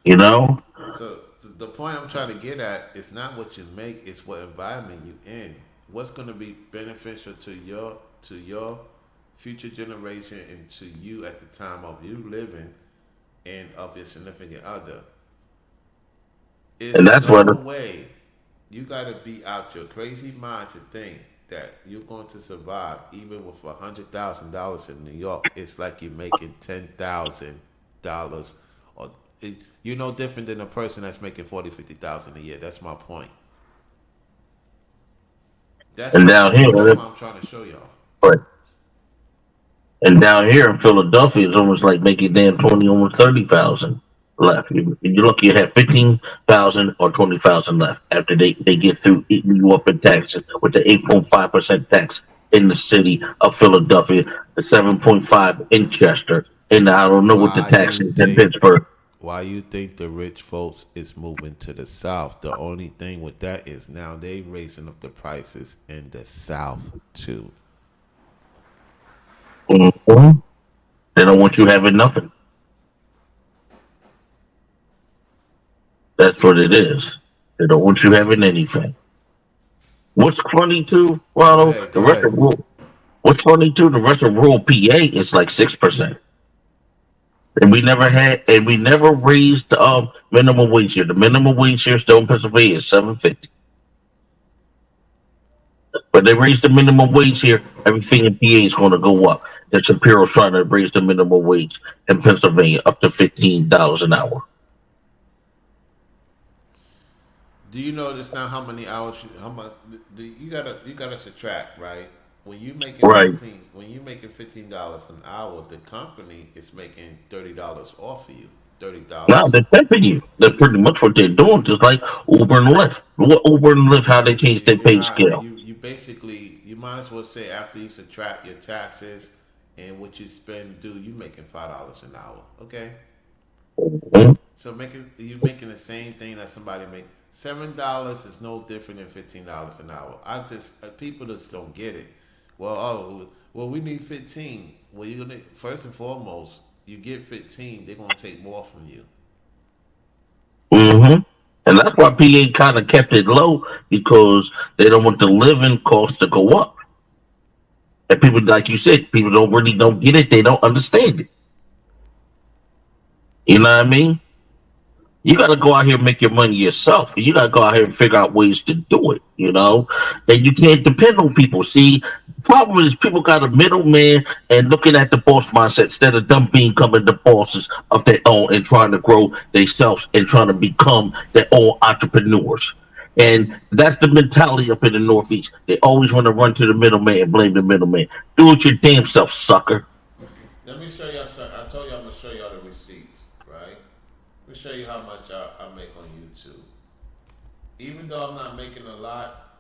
You know. So the point I'm trying to get at is not what you make; it's what environment you in. What's going to be beneficial to your future generation and to you at the time of you living and of your significant other. It's And that's what no way you got to be out your crazy mind to think that you're going to survive even with $100,000 in New York. It's like you're making $10,000, or you're no different than a person that's making 40, 50,000 a year. That's my point. That's and my down point. That's here, what I'm trying to show y'all. right. And down here in Philadelphia, it's almost like making damn 20, almost 30,000 left. You look, you have 15,000 or 20,000 left after they get through eating you up in taxes with the 8.5% tax in the city of Philadelphia, the 7.5 in Chester, and I don't know what the Why tax you is in think? Pittsburgh. Why you think the rich folks is moving to the South? The only thing with that is now they raising up the prices in the South too. Mhm. They don't want you having nothing. That's what it is. They don't want you having anything. What's funny too, Go Ronald? ahead, The go rest of ahead. rural, what's funny too? The rest of rural PA is like 6%, and we never raised minimum wage here. The minimum wage here still in Pennsylvania is 7.50, but they raised the minimum wage here. Everything in PA is going to go up. That Shapiro's trying to raise the minimum wage in Pennsylvania up to $15 an hour. Do you notice now how many hours? How much? You gotta subtract, right? Right When you making $15 an hour, the company is making $30 off of you. thirty now, dollars. they're pimping you. That's pretty much what they're doing, just like Uber and Lyft. What Uber and Lyft, how Yeah, they but changed their you're pay not. scale. You basically you might as well say after you subtract your taxes and what you spend do you making $5 an hour. Okay, Mhm. so making you making the same thing that somebody make. $7 is no different than $15 an hour. I just people just don't get it. Well, we need 15. Well, you're gonna first and foremost, you get 15, they're gonna take more from you. hmm And that's why PA kind of kept it low because they don't want the living cost to go up. And people, like you said, people don't get it. They don't understand it. You know what I mean? You got to go out here and make your money yourself. You got to go out here and figure out ways to do it. You know, and you can't depend on people. See, the problem is people got a middleman and looking at the boss mindset instead of them becoming the bosses of their own and trying to grow themselves and trying to become their own entrepreneurs. And that's the mentality up in the Northeast. They always want to run to the middleman and blame the middleman. Do it your damn self, sucker. Let me show y'all something. I told you I'm gonna show y'all the receipts, right? Let me show you how much I make on YouTube. Even though I'm not making a lot,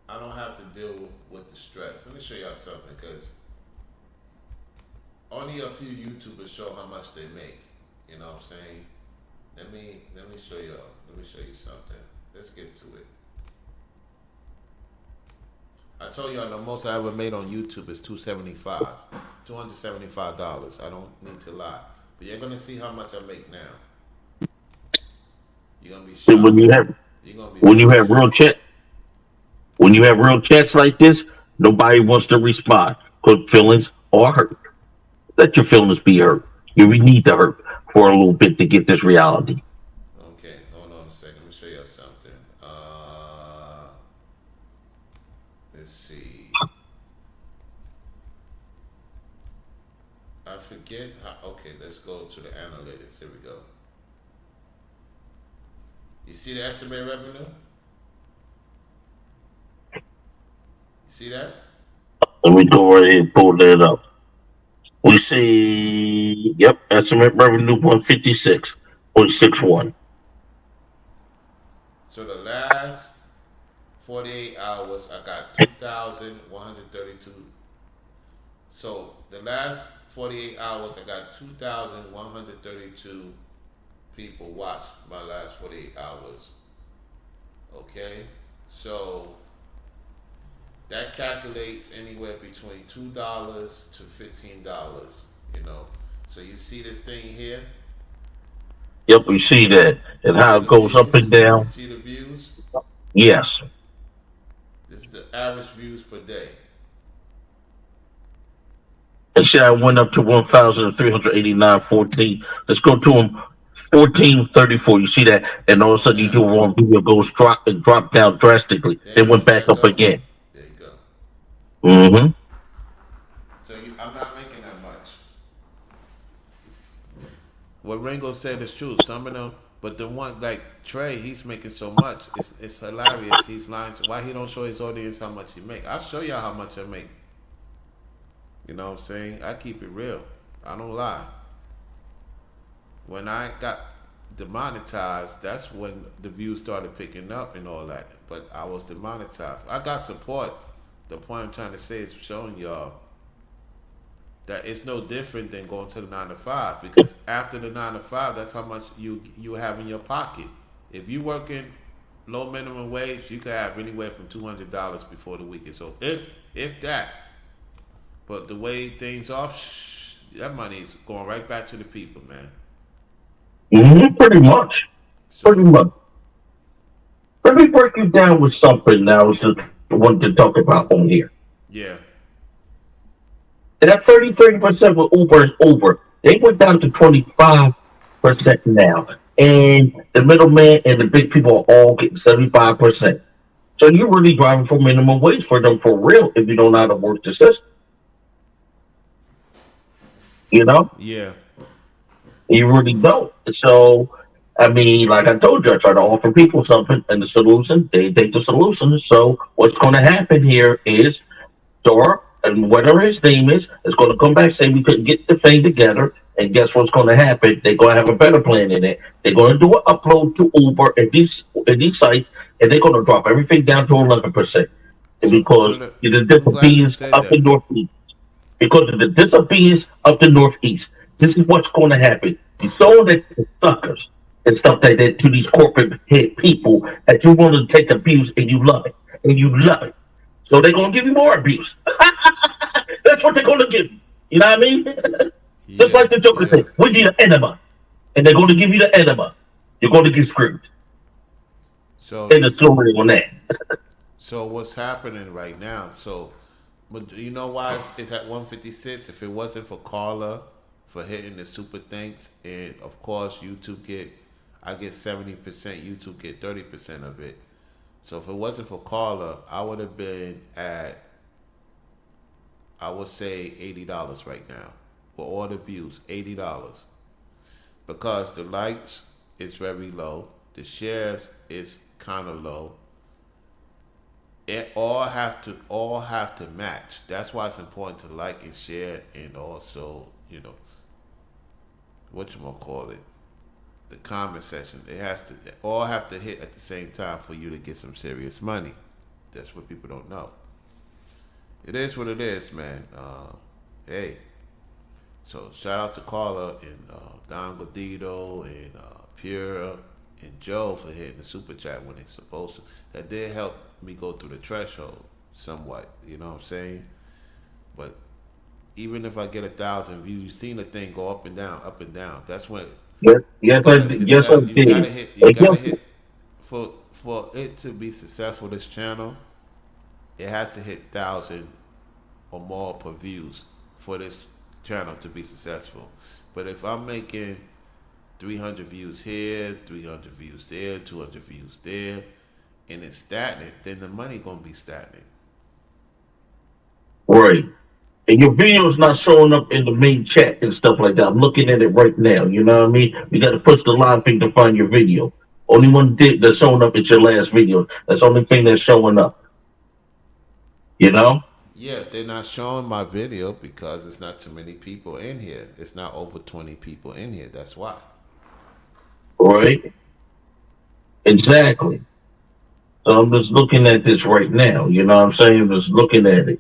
I don't have to deal with the stress. Let me show y'all something because only a few YouTubers show how much they make. You know what I'm saying? Let me show y'all. Let me show you something. Let's get to it. I told y'all the most I ever made on YouTube is $275. I don't need to lie, but you're gonna see how much I make now. You're gonna be And shocked. You're gonna be when you very have real shocked. chat when you have real chats like this, nobody wants to respond because feelings are hurt. Let your feelings be hurt. You need to hurt for a little bit to get this reality. Okay, hold on a second. Let me show you something. Let's see. I forget how. Okay, let's go to the analytics. Here we go. You see the estimated revenue? You see that? Let me go right here and pull that up. We see, yep, estimate revenue 156.61. So the last 48 hours, I got 2,132. So the last 48 hours, I got 2,132 people watched my last 48 hours. Okay? So that calculates anywhere between $2 to $15, you know. So you see this thing here? Yep, we see that. And You how see it the goes up and views? You down. see the views? Yes. This is the average views per day. And see, I went up to 1,389.14. Let's go to them 1434. You see that? And all of a sudden you Yeah. do one video goes drop down drastically. There Then you go. went back Back up up. again. There you go. Mm-hmm. So I'm not making that much. What Ringo said is true. Some of them, but the one like Trey, he's making so much. It's hilarious. He's lying. Why he don't show his audience how much he make? I'll show y'all how much I make. You know what I'm saying? I keep it real. I don't lie. When I got demonetized, that's when the views started picking up and all that. But I was demonetized. I got support. The point I'm trying to say is showing y'all that it's no different than going to the 9 to 5, because after the 9 to 5, that's how much you have in your pocket. If you working low minimum wage, you could have anywhere from $200 before the week is over, if that. But the way things are, that money is going right back to the people, man. Mm-hmm. Pretty much. Pretty So much. Let me break you down with something now. Is the one to talk about on here. yeah, That 30% with Uber is over. They went down to 25% now. And the middleman and the big people are all getting 75%. So you're really driving for minimum wage for them for real if you don't know how to work the system. You know? yeah, You really don't. So, I mean, like I told you, I try to offer people something and the solution, they take the solution. So what's going to happen here is Dora, and whatever his name is going to come back saying we couldn't get the thing together. And guess what's going to happen? They're going to have a better plan in it. They're going to do an upload to Uber and these sites, and they're going to drop everything down to 11%. And because the I'm glad you disobedience said up the that. northeast, because of the disobedience of the northeast, this is what's going to happen. You sold it to suckers and stuff like that to these corporate head people that you want to take abuse and you love it. And you love it. So they're going to give you more abuse. That's what they're going to give you. You know what I mean? Just Yeah, like the Joker yeah. said, we need an enema. And they're going to give you the enema. You're going to get screwed. So And the story on that. so what's happening right now? So, but you know why it's at 156? If it wasn't for Carla for hitting the super thanks, and of course I get 70%, YouTube get 30% of it. So if it wasn't for Carla, I would have been at, I would say $80 right now for all the views, $80, because the likes is very low, the shares is kind of low. It all have to match. That's why it's important to like and share, and also what you gonna call it, the comment section. They all have to hit at the same time for you to get some serious money. That's what people don't know. It is what it is, man. Hey, so shout out to Carla and Don Godito and Pure and Joe for hitting the super chat when they're supposed to. That did help me go through the threshold somewhat. You know what I'm saying? But even if I get 1,000 views, you've seen the thing go up and down, up and down. That's when Yes, It's yes, I gonna, did. it's Yes, I got, did. you And gotta guess hit for it to be successful. This channel, it has to hit 1,000 or more per views for this channel to be successful. But if I'm making 300 views here, 300 views there, 200 views there, and it's stagnant, then the money gonna be stagnant. right. And your video's not showing up in the main chat and stuff like that. I'm looking at it right now. You know what I mean? You got to push the live thing to find your video. Only one that's showing up is your last video. That's the only thing that's showing up. You know? Yeah, they're not showing my video because it's not too many people in here. It's not over 20 people in here. That's why. Right? Exactly. So I'm just looking at this right now. You know what I'm saying? I'm just looking at it.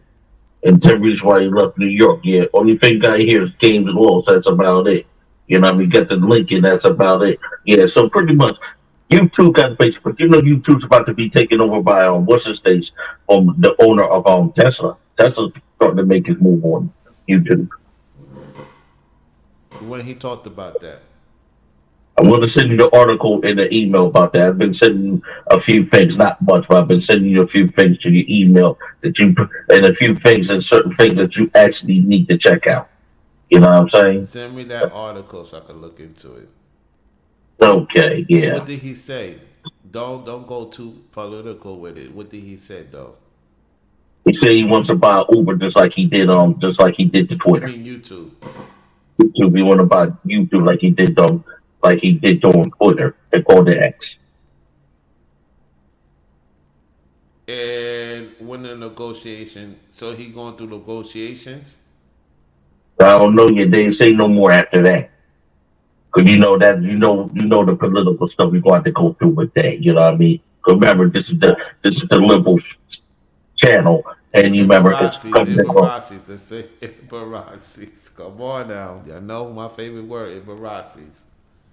And the reason why he left New York. Yeah, only thing I hear is games and laws. That's about it. You know, what I mean, get the link, and that's about it. Yeah, so pretty much, YouTube got basically. You know, YouTube's about to be taken over by what's his face, the owner of Tesla. Tesla's starting to make his move on YouTube. When he talked about that. I'm going to send you the article in the email about that. I've been sending you a few things, not much, but I've been sending you a few things to your email that you, and a few things and certain things that you actually need to check out. You know what I'm saying? Send me that article so I can look into it. Okay, What yeah. did he say? Don't go too political with it. What did he say though? He said he wants to buy Uber just like he did to You Twitter. mean YouTube? YouTube, he want to buy YouTube like he did on Twitter and called the X. And when the negotiation, so he going through negotiations. I don't know yet. They didn't say no more after that. Cause you know the political stuff we're going to go through with that. You know what I mean? 'Cause remember, this is the liberal channel, and you remember it's coming on Ibaracis. Let's say Ibaracis. Come on now. I know my favorite word, Ibaracis.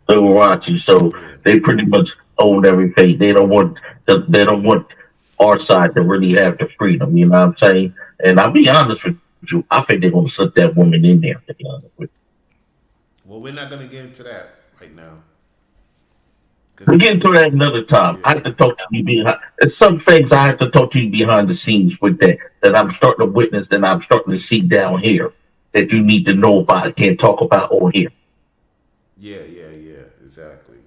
the Warachi. So Yeah. they pretty much own everything. They don't want our side to really have the freedom. You know what I'm saying? And I'll be honest with you. I think they're gonna slip that woman in there. To be honest with Well, we're not gonna get into that right now. you. We Cause get into that another time. I have yeah, to talk to you behind. There's some things I have to talk to you behind the scenes with that I'm starting to witness, that I'm starting to see down here that you need to know about. Can't talk about on here. yeah, exactly.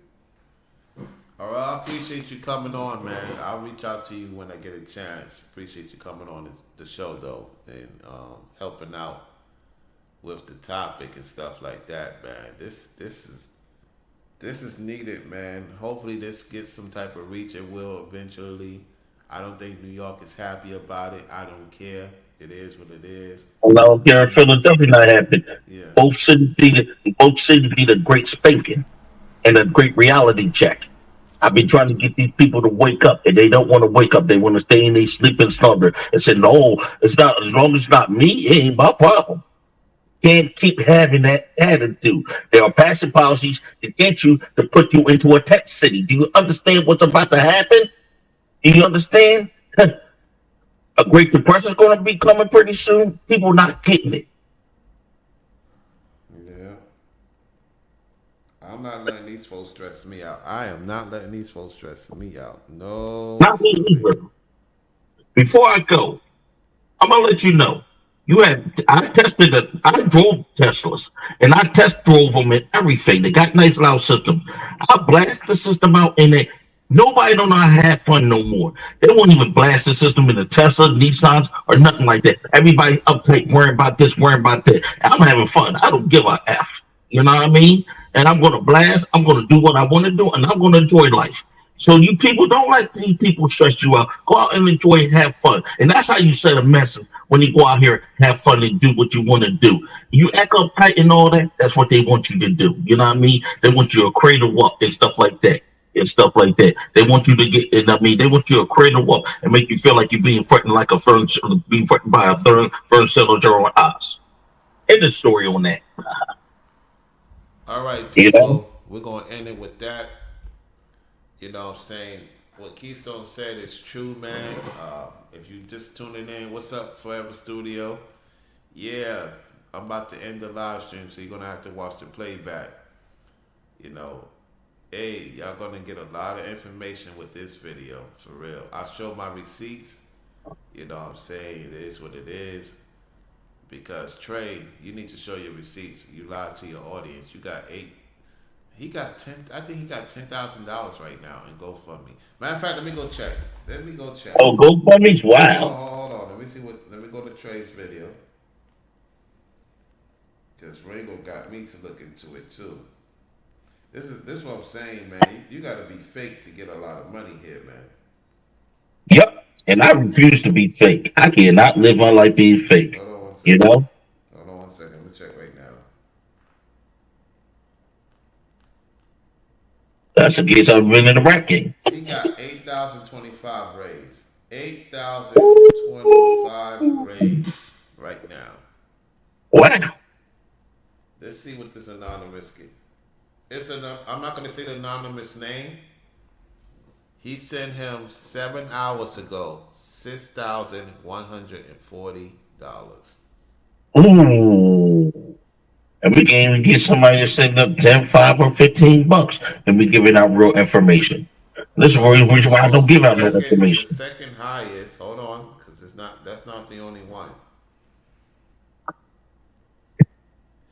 All right, I appreciate you coming on, man. I'll reach out to you when I get a chance. Appreciate you coming on the show though, and helping out with the topic and stuff like that, man. This is needed, man. Hopefully, this gets some type of reach. It will eventually. I don't think New York is happy about it. I don't care. It is what it is. And I don't care if Philadelphia not happen. Yeah, Both cities need a great spanking and a great reality check. I've been trying to get these people to wake up, and they don't want to wake up. They want to stay in their sleeping slumber and say, "No, it's not. As long as it's not me, it ain't my problem." Can't keep having that attitude. There are passing policies to get you to put you into a tech city. Do you understand what's about to happen? Do you understand? A Great Depression is going to be coming pretty soon. People not getting it. yeah. I'm not letting these folks stress me out. I am not letting these folks stress me out. No, Not me sorry. either. Before I go, I'm gonna let you know. I drove Teslas and I test drove them and everything. They got nice loud systems. I blast the system out and nobody don't know how to have fun no more. They won't even blast the system in the Tesla, Nissans, or nothing like that. Everybody uptight, worrying about this, worrying about that. I'm having fun. I don't give a F. You know what I mean? And I'm gonna blast, I'm gonna do what I want to do, and I'm gonna enjoy life. So you people don't let these people stress you out. Go out and enjoy and have fun. And that's how you set a message when you go out here, have fun and do what you want to do. You act uptight and all that, that's what they want you to do. You know what I mean? They want you to cradle up and stuff like that. And stuff like that. They want you to get, and I mean, they want you to cradle up and make you feel like you're being threatened like a fern, being threatened by a fern settler on us. End the story on that. All right, You know? people. We're gonna end it with that. You know what I'm saying? What Keystone said is true, man. If you just tuning in, what's up, Forever Studio? Yeah, I'm about to end the live stream, so you're gonna have to watch the playback. You know, hey, y'all gonna get a lot of information with this video for real. I show my receipts. You know what I'm saying? It is what it is. Because Trey, you need to show your receipts. You lied to your audience. You got eight. He got 10. I think he got $10,000 right now in GoFundMe. Matter of fact, let me go check. Let me go check. Oh, GoFundMe's wow. Hold on. Let me see what. Let me go to Trey's video. Because Ringo got me to look into it too. This is what I'm saying, man. You got to be fake to get a lot of money here, man. Yep. And I refuse to be fake. I cannot live my life being fake. Hold on one second. You know? Hold on one second. Let me check right now. That's the case I've been in the rap game. He got 8,025 raised. 8,025 raised right now. Wow. Let's see what this anonymous get. I'm not going to say the anonymous name. He sent him 7 hours ago $6,140. Ooh. And we can even get somebody to send up 10, 5, or $15, and we giving out real information. This is the reason why I don't give out no information. The second highest, hold on, because that's not the only one.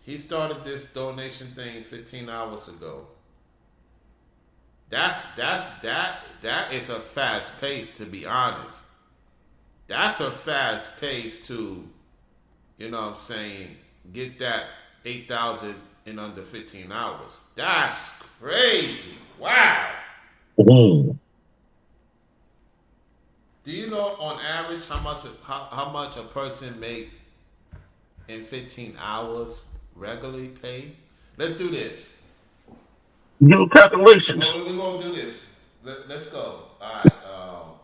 He started this donation thing 15 hours ago. That is a fast pace, to be honest. That's a fast pace to, you know what I'm saying, get that 8,000 in under 15 hours. That's crazy. Wow. Mm. Do you know on average how much a person make in 15 hours regularly paid? Let's do this. Do calculations. We're gonna do this. Let's go. All right.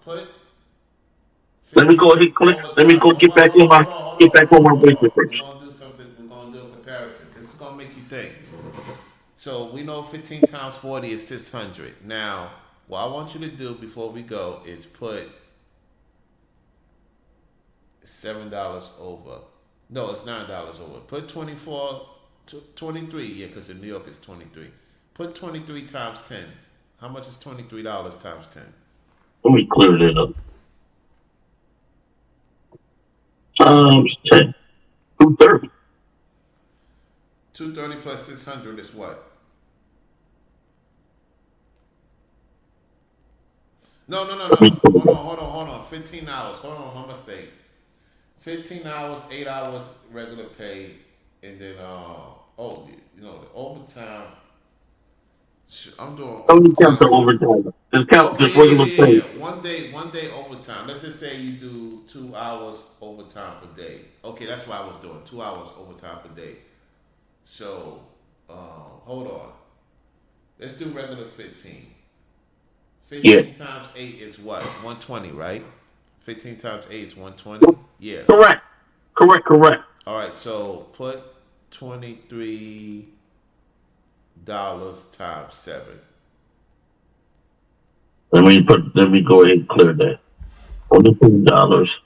Put. Let me go ahead and click. Let me go get back on my wager first. We're gonna do something. We're gonna do a comparison. This is gonna make you think. So we know 15 times 40 is 600. Now, what I want you to do before we go is put $7 over. No, it's $9 over. Put 23. Yeah, because in New York it's 23. Put 23 times 10. How much is $23 times 10? Let me clear that up. Times 10. 230. 230 plus 600 is what? No. Hold on. 15 hours. Hold on, my mistake. 15 hours, 8 hours regular pay, and then the overtime. I'm doing. Don't count the overtime. Just count just regular pay. One day overtime. Let's just say you do 2 hours overtime per day. Okay, that's what I was doing. 2 hours overtime per day. So, hold on. Let's do regular 15. 15 times 8 is what? 120, right? 15 times 8 is 120? Yeah. Correct. All right, so put $23 times 7. Let me go ahead and clear that. $23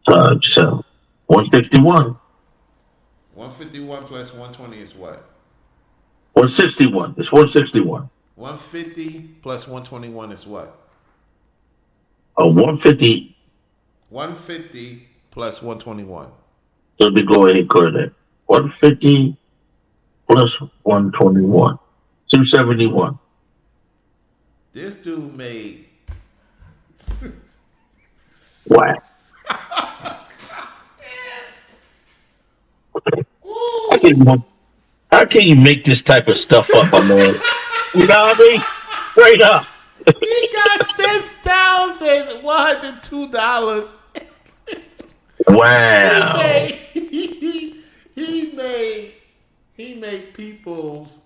times 7. 151. 151 plus 120 is what? 161. It's 161. 150 plus 121 is what? 150. 150 plus 121. Let me go ahead and clear that. 150 plus 121. 271. This dude made. Wow. How can you make this type of stuff up, my man? You know what I mean? Straight up. He got $6,102. Wow. He made people's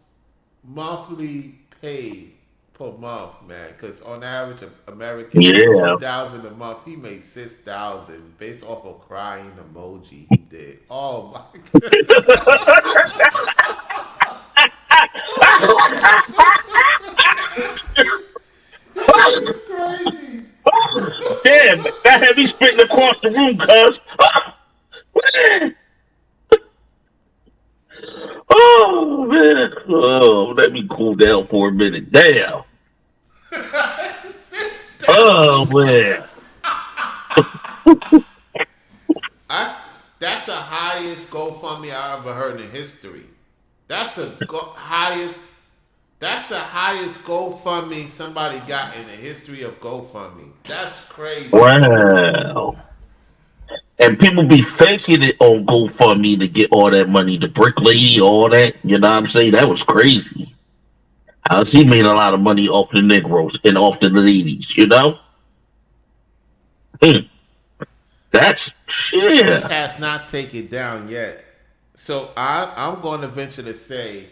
monthly pay per month, man. Because on average, American $2,000 a month. He made $6,000 based off of crying emoji. He did. Oh my god. It's crazy. Damn, that had me spitting across the room, cuz. Oh man. Oh, let me cool down for a minute. Damn. Oh man. I, that's the highest GoFundMe I ever heard in history. That's the highest. That's the highest GoFundMe somebody got in the history of GoFundMe. That's crazy. Wow. And people be faking it on GoFundMe to get all that money. The brick lady, all that. You know what I'm saying? That was crazy. How she made a lot of money off the Negroes and off the ladies, you know? Hmm. That's He shit. has not taken it down yet. So I'm going to venture to say,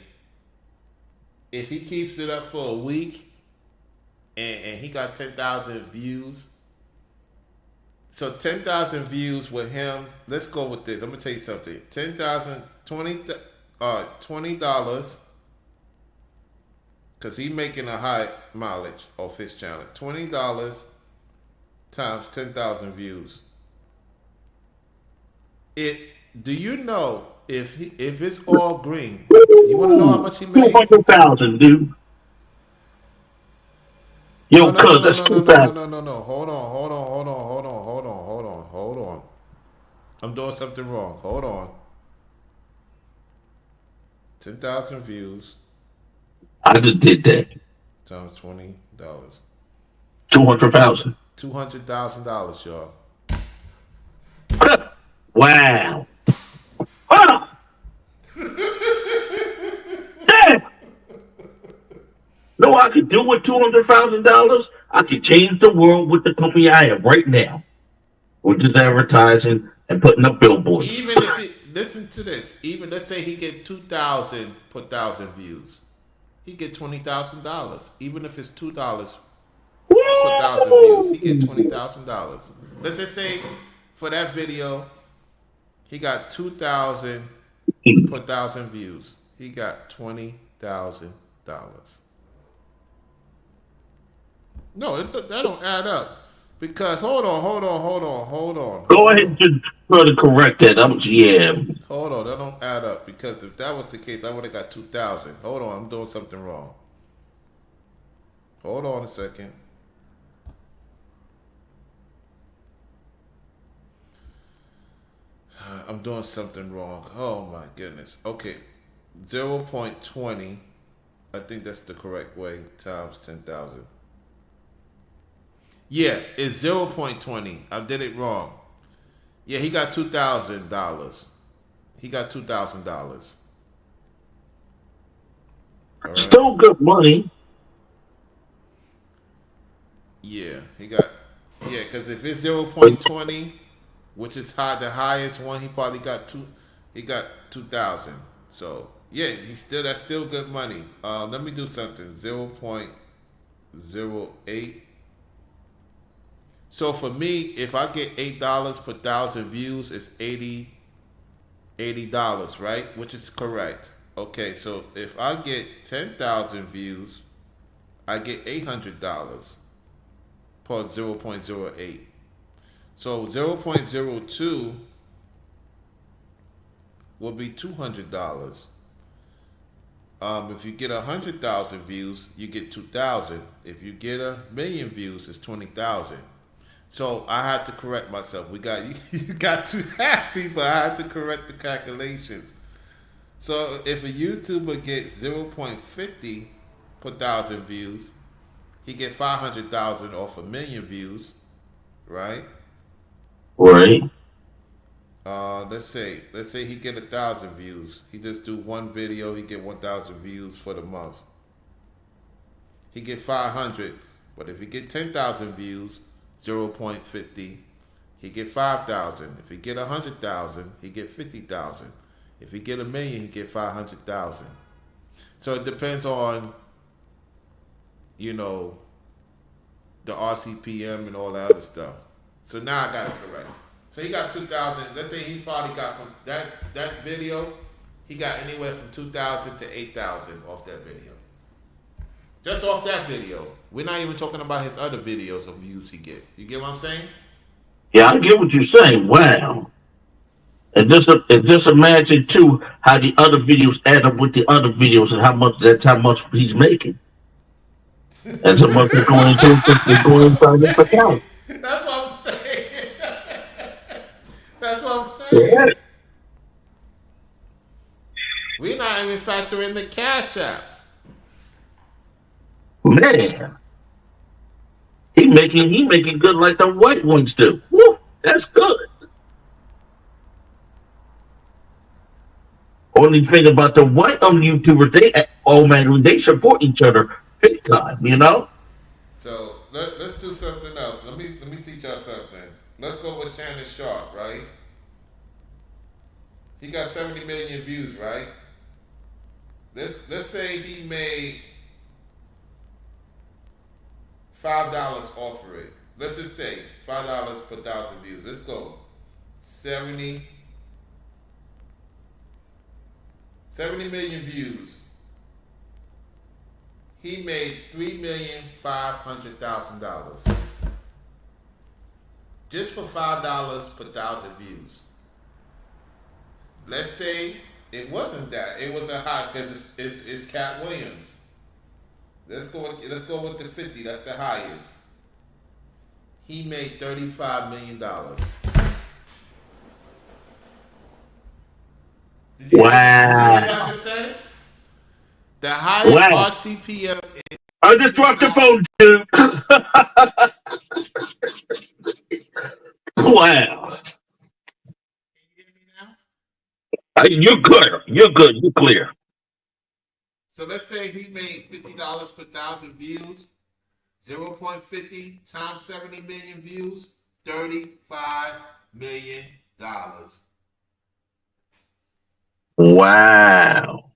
if he keeps it up for a week and he got 10,000 views, so 10,000 views with him, let's go with this. I'm going to tell you something. 10,000, $20, because he's making a high mileage off his channel. $20 times 10,000 views. Do you know if it's all green? You want to know how much he made? 200,000, dude. No, Yo, no, no, cuz no, that's no, no, no, no, 2,000. no, no, no. Hold on. I'm doing something wrong. Hold on. 10,000 views I just did that. times $20. 200,000. $200,000, y'all. Wow. Ah! Damn. No, I could do with $200,000. I could change the world with the company I am right now. With just advertising and putting up billboards. Even if he listen to this, even let's say he get 2,000 per thousand views, he get $20,000. Even if it's $2 per thousand views, he get $20,000. Let's just say for that video, he got 2,000 per thousand views. He got $20,000. No, that don't add up. Because hold on. Go ahead and try to correct that. Yeah. Hold on, that don't add up. Because if that was the case, I would have got 2,000. Hold on, I'm doing something wrong. Hold on a second. I'm doing something wrong. Oh my goodness. Okay, 0.20. I think that's the correct way. Times 10,000. Yeah, it's 0.20. I did it wrong. Yeah, he got $2,000. He got $2,000. All right. Still good money. Yeah, because if it's 0.20, which is the highest one, he probably got he got 2,000. So yeah, that's still good money. Let me do something. 0.08. So for me, if I get $8 per thousand views, it's $80, right? Which is correct. Okay, so if I get 10,000 views, I get $800 per 0.08. So 0.02 will be $200. If you get 100,000 views, you get 2,000. If you get 1,000,000 views, it's 20,000. So I had to correct myself. You got too happy, but I had to correct the calculations. So if a YouTuber gets 0.50 per thousand views, he get 500,000 off 1,000,000 views, right? Right. Let's say he get 1,000 views. He just do one video, he get 1,000 views for the month. He get 500, but if he get 10,000 views, 0.50, he get 5,000. If he get 100,000, he get 50,000. If he get 1,000,000, he get 500,000. So it depends on, the RCPM and all that other stuff. So now I got it correct. So he got 2,000. Let's say he probably got from that video, he got anywhere from 2,000 to 8,000 off that video. Just off that video. We're not even talking about his other videos of views he get. You get what I'm saying? Yeah, I get what you're saying. Wow. And just imagine too how the other videos add up with the other videos and how much he's making. And so much is going That's what I'm inside his account. saying. That's what I'm saying. That's what I'm saying. Yeah. We're not even factoring the cash apps. Man, he making good like the white ones do. Woo, that's good. Only thing about the white YouTubers, they support each other big time, you know? So let's do something else. Let me teach y'all something. Let's go with Shannon Sharp, right? He got 70 million views, right? Let's say he made $5 off of it. Let's just say $5 per thousand views. Let's go 70 70 million views. He made $3,500,000 just for $5 per thousand views. Let's say it wasn't that. It was a high because it's Cat Williams. Let's go with the 50. That's the highest. He made $35 million. Did you hear what Wow. I just said? The highest Wow. RCPM. I just dropped the phone, dude. Wow. Can you hear me now? You're clear. You're good. You're clear. So let's say he made $50 per thousand views. 0.50 times 70 million views, $35 million. Wow.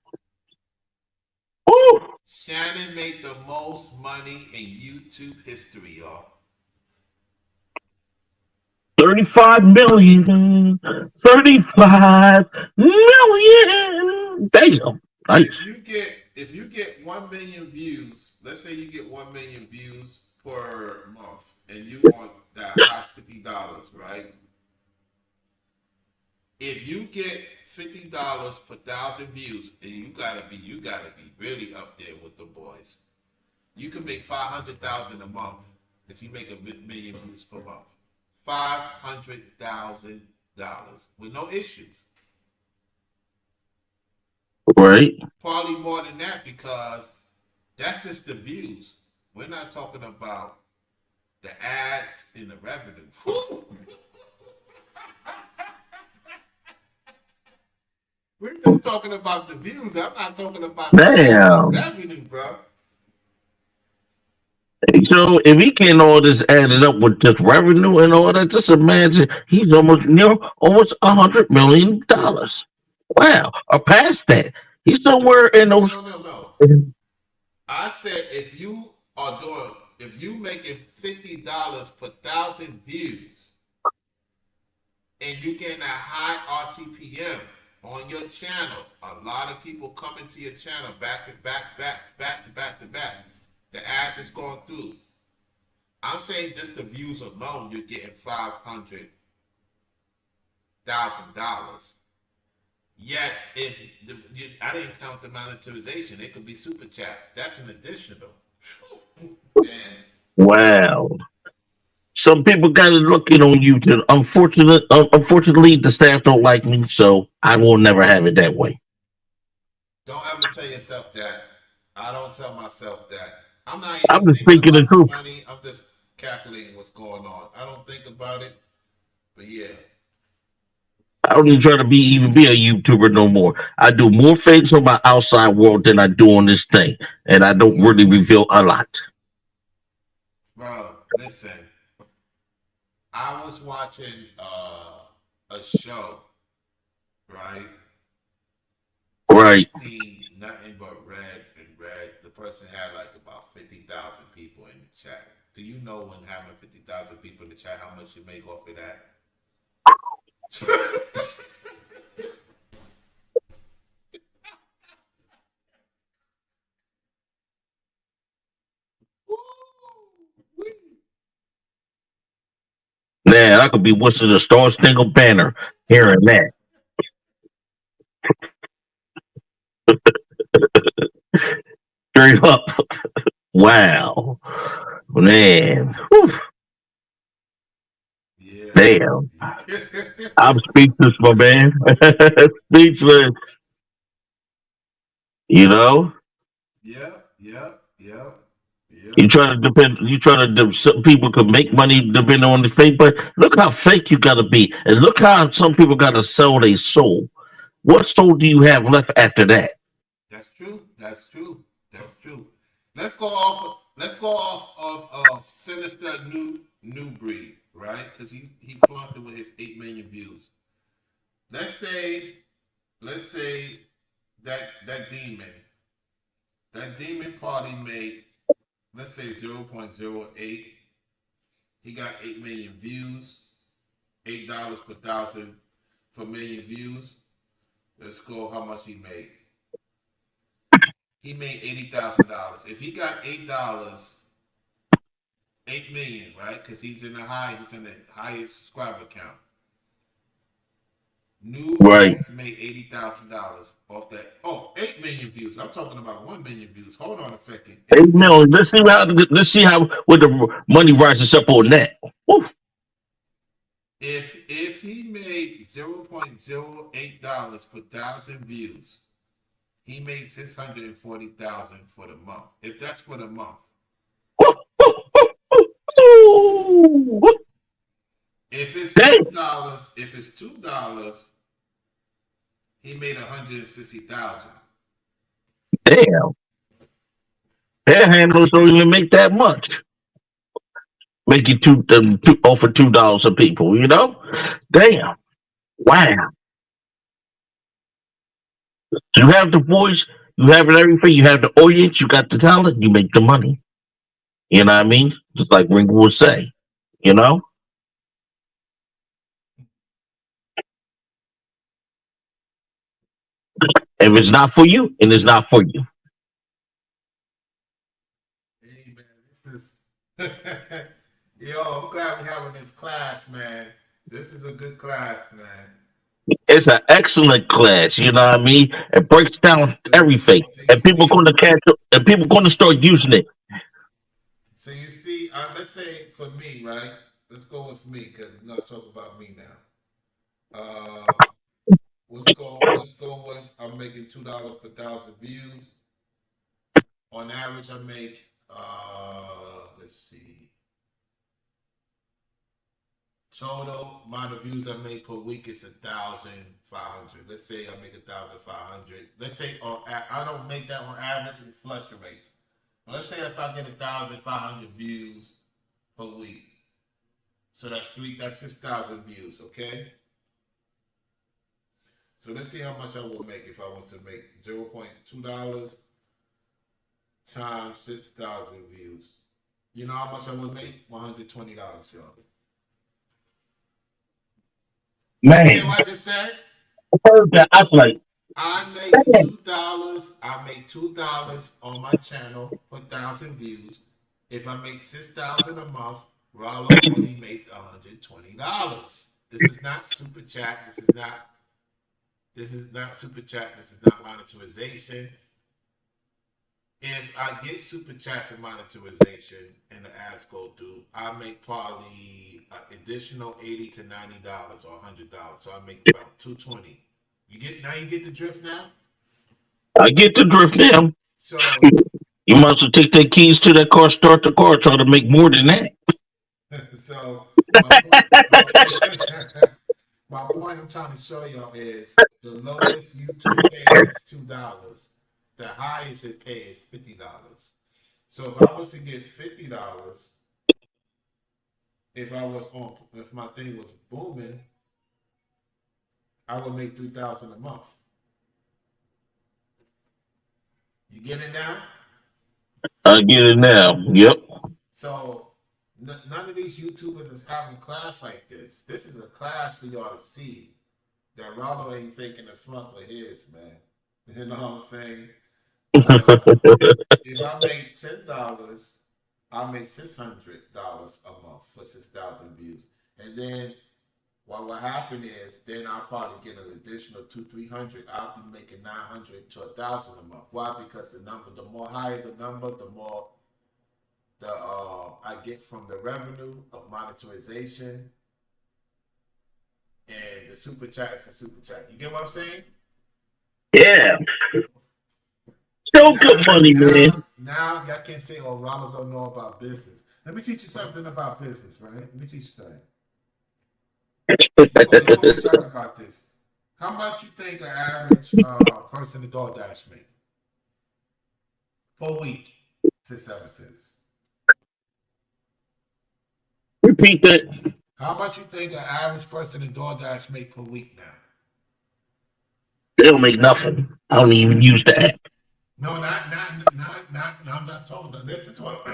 Woo. Shannon made the most money in YouTube history, y'all. 35 million. 35 million. Damn. Nice. If you get 1 million views, let's say you get 1 million views per month, and you want that high $50, right? If you get $50 per thousand views, and you gotta be really up there with the boys. You can make 500,000 a month if you make a million views per month. $500,000 with no issues. Right. Probably more than that because that's just the views. We're not talking about the ads and the revenue. Whew. We're just talking about the views. I'm not talking about the ads and Damn. revenue, bro. So if he can all this added up with just revenue and all that, just imagine he's almost $100 million. Wow, or past that. He's somewhere in No, those. no, no, no. I said if you making $50 per thousand views and you getting a high RCPM on your channel, a lot of people coming to your channel back to back, back to back to back. The ads is going through. I'm saying just the views alone, you're getting $500,000. Yet, I didn't count the monetization. It could be super chats. That's an additional. Man, Wow. Some people got it looking on YouTube. Unfortunately, the staff don't like me, so I will never have it that way. don't ever tell yourself that. I don't tell myself that. I'm not I'm even just thinking speaking the about the truth. money. I'm just calculating what's going on. I don't think about it, but yeah. I don't even try to even be a YouTuber no more. I do more things on my outside world than I do on this thing, and I don't really reveal a lot. Bro, listen. I was watching a show, right? And I Right. seen nothing but red and red. The person had like about 50,000 people in the chat. Do you know when having 50,000 people in the chat, how much you make off of that? Woo-wee. Man, I could be whistling the Star Spangled Banner, hearing that. Straight up. Wow. Man. Whew. Yeah. Damn. I'm speechless, my man. Speechless. You know? Yeah, yeah, yeah, yeah. You try to depend. You try to. Some people could make money depending on the fake, but look how fake you gotta be, and look how some people gotta sell their soul. What soul do you have left after that? That's true. That's true. That's true. Let's go off of Sinister New Breed, right? Because he flaunted with his 8 million views. Let's say let's say that demon party made, let's say 0.08. He got 8 million views, $8 per thousand for million views. Let's go how much he made. He made $80,000. If he got $8, 8 million, right? Because he's in the highest subscriber count. New Right. West made $80,000 off that. Oh, 8 million views. I'm talking about 1 million views. Hold on a second. Hey, 8 million. no, let's see how when the money rises up on that. Woo. If he made $0.08 per thousand views, he made 640,000 for the month. If that's for the month. Woo, woo, woo, woo, woo. If it's Damn, $2, he made 160,000. damn. Panhandlers don't even make that much. Make you offer $2 a people. You know? Damn. Wow. You have the voice. You have everything. You have the audience. You got the talent. You make the money. You know what I mean? Just like Ringo would say. You know? If it's not for you, and it's not for you. Hey man, this is yo. I'm glad we're having this class, man. This is a good class, man. It's an excellent class. You know what I mean? It breaks down everything, So you and people see, going to catch up, and people going to start using it. let's say for me, right? Let's go with me because we're not talking about me now. Let's go with I'm making $2 per thousand views. On average, I make let's see, total amount of views I make per week is 1,500. Let's say I make 1,500. Let's say I don't make that on average; it fluctuates. But let's say if I get 1,500 views per week, so that's 6,000 views. Okay. So let's see how much I will make if I was to make $0.2 times 6,000 views. You know how much I would make? $120, y'all. You hear Man, what I just said? I heard that. I was like, I make damn, $2. I make $2 on my channel per thousand views. If I make 6,000 a month, Rollo only makes $120. This is not super chat. This is not super chat. This is not monetization. If I get super chats and monetization and the ads go through, I make probably an additional $80 to $90 or $100. So I make about 220. You get the drift now. I get the drift now. So You might as well take their keys to that car, start the car, try to make more than that. so my point my, my point I'm trying to show y'all is the lowest YouTube pays is $2. The highest it pays is $50. So if I was to get $50, if my thing was booming, I would make 3,000 a month. You get it now? I get it now. Yep. So none of these YouTubers is having class like this. This is a class for y'all to see that Rollo ain't faking the front with his, man. You know what I'm saying? If I make $10, I make $600 a month for 6,000 views, and then What will happen is then I'll probably get an additional 200, 300. I'll be making 900 to 1,000 a month. Why? Because the number, the more higher the number, the more the I get from the revenue of monetization and the super chats and super chat. You get what I'm saying? Yeah. So So good money, man. now y'all can't say, "Oh, Ronald don't know about business." Let me teach you something about business, right? Let me teach you something. You gonna be shocked about this. How much you think an average person in DoorDash make per week? 6 7 cents. Repeat that. How much you think an average person in DoorDash make per week now? They don't make nothing. I don't even use the app. No, not. No, I'm not talking. Listen to what.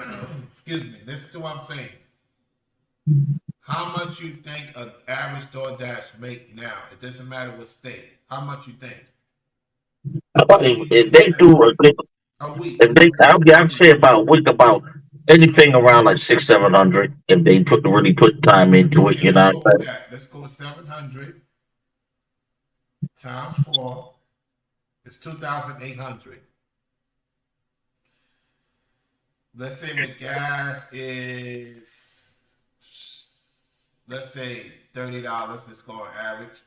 Excuse me. Listen to what I'm saying. How much you think an average DoorDash make now? It doesn't matter what state. How much you think? If they do, A week. if they, I'd say about a week, about anything around like 600, 700. If they really put time into it, Okay, you let's know. go with that. Let's go with 700 times 4. It's 2,800. Let's say the gas is, let's say $30. Let's go on average.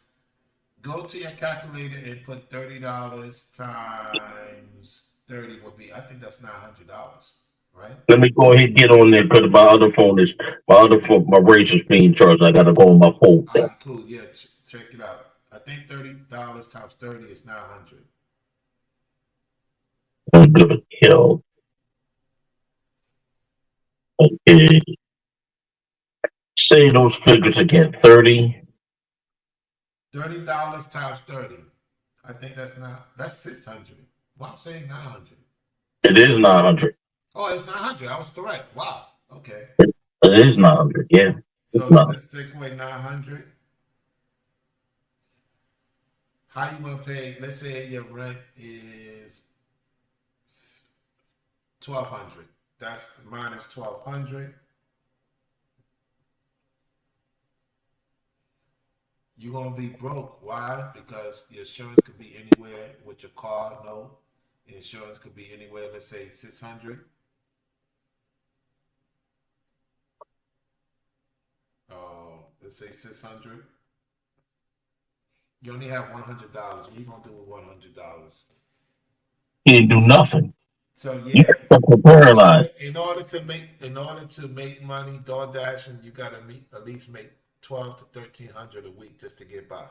Go to your calculator and put $30 times 30 would be. I think that's $900, right? Let me go ahead and get on there because my razor's being charged. I gotta go on my phone. All right, cool. Yeah, check it out. I think $30 times 30 is 900. I'm gonna kill. Okay. Say those figures again. 30. $30 times 30. I think that's 600. Well, I'm saying 900. It is 900. Oh, it's 900. I was correct. Wow. Okay. It is 900. Yeah. So It's not. let's take away 900. How you gonna pay? Let's say your rent is 1,200. That's minus 1,200. You're gonna be broke. Why? Because your insurance could be anywhere with your car. No, insurance could be anywhere. Let's say 600. Let's say 600. You only have $100. What are you gonna do with $100? You didn't do nothing. So You yeah, got paralyzed. in order to make money, DoorDash, and you gotta at least make 12 to 1,300 a week just to get by.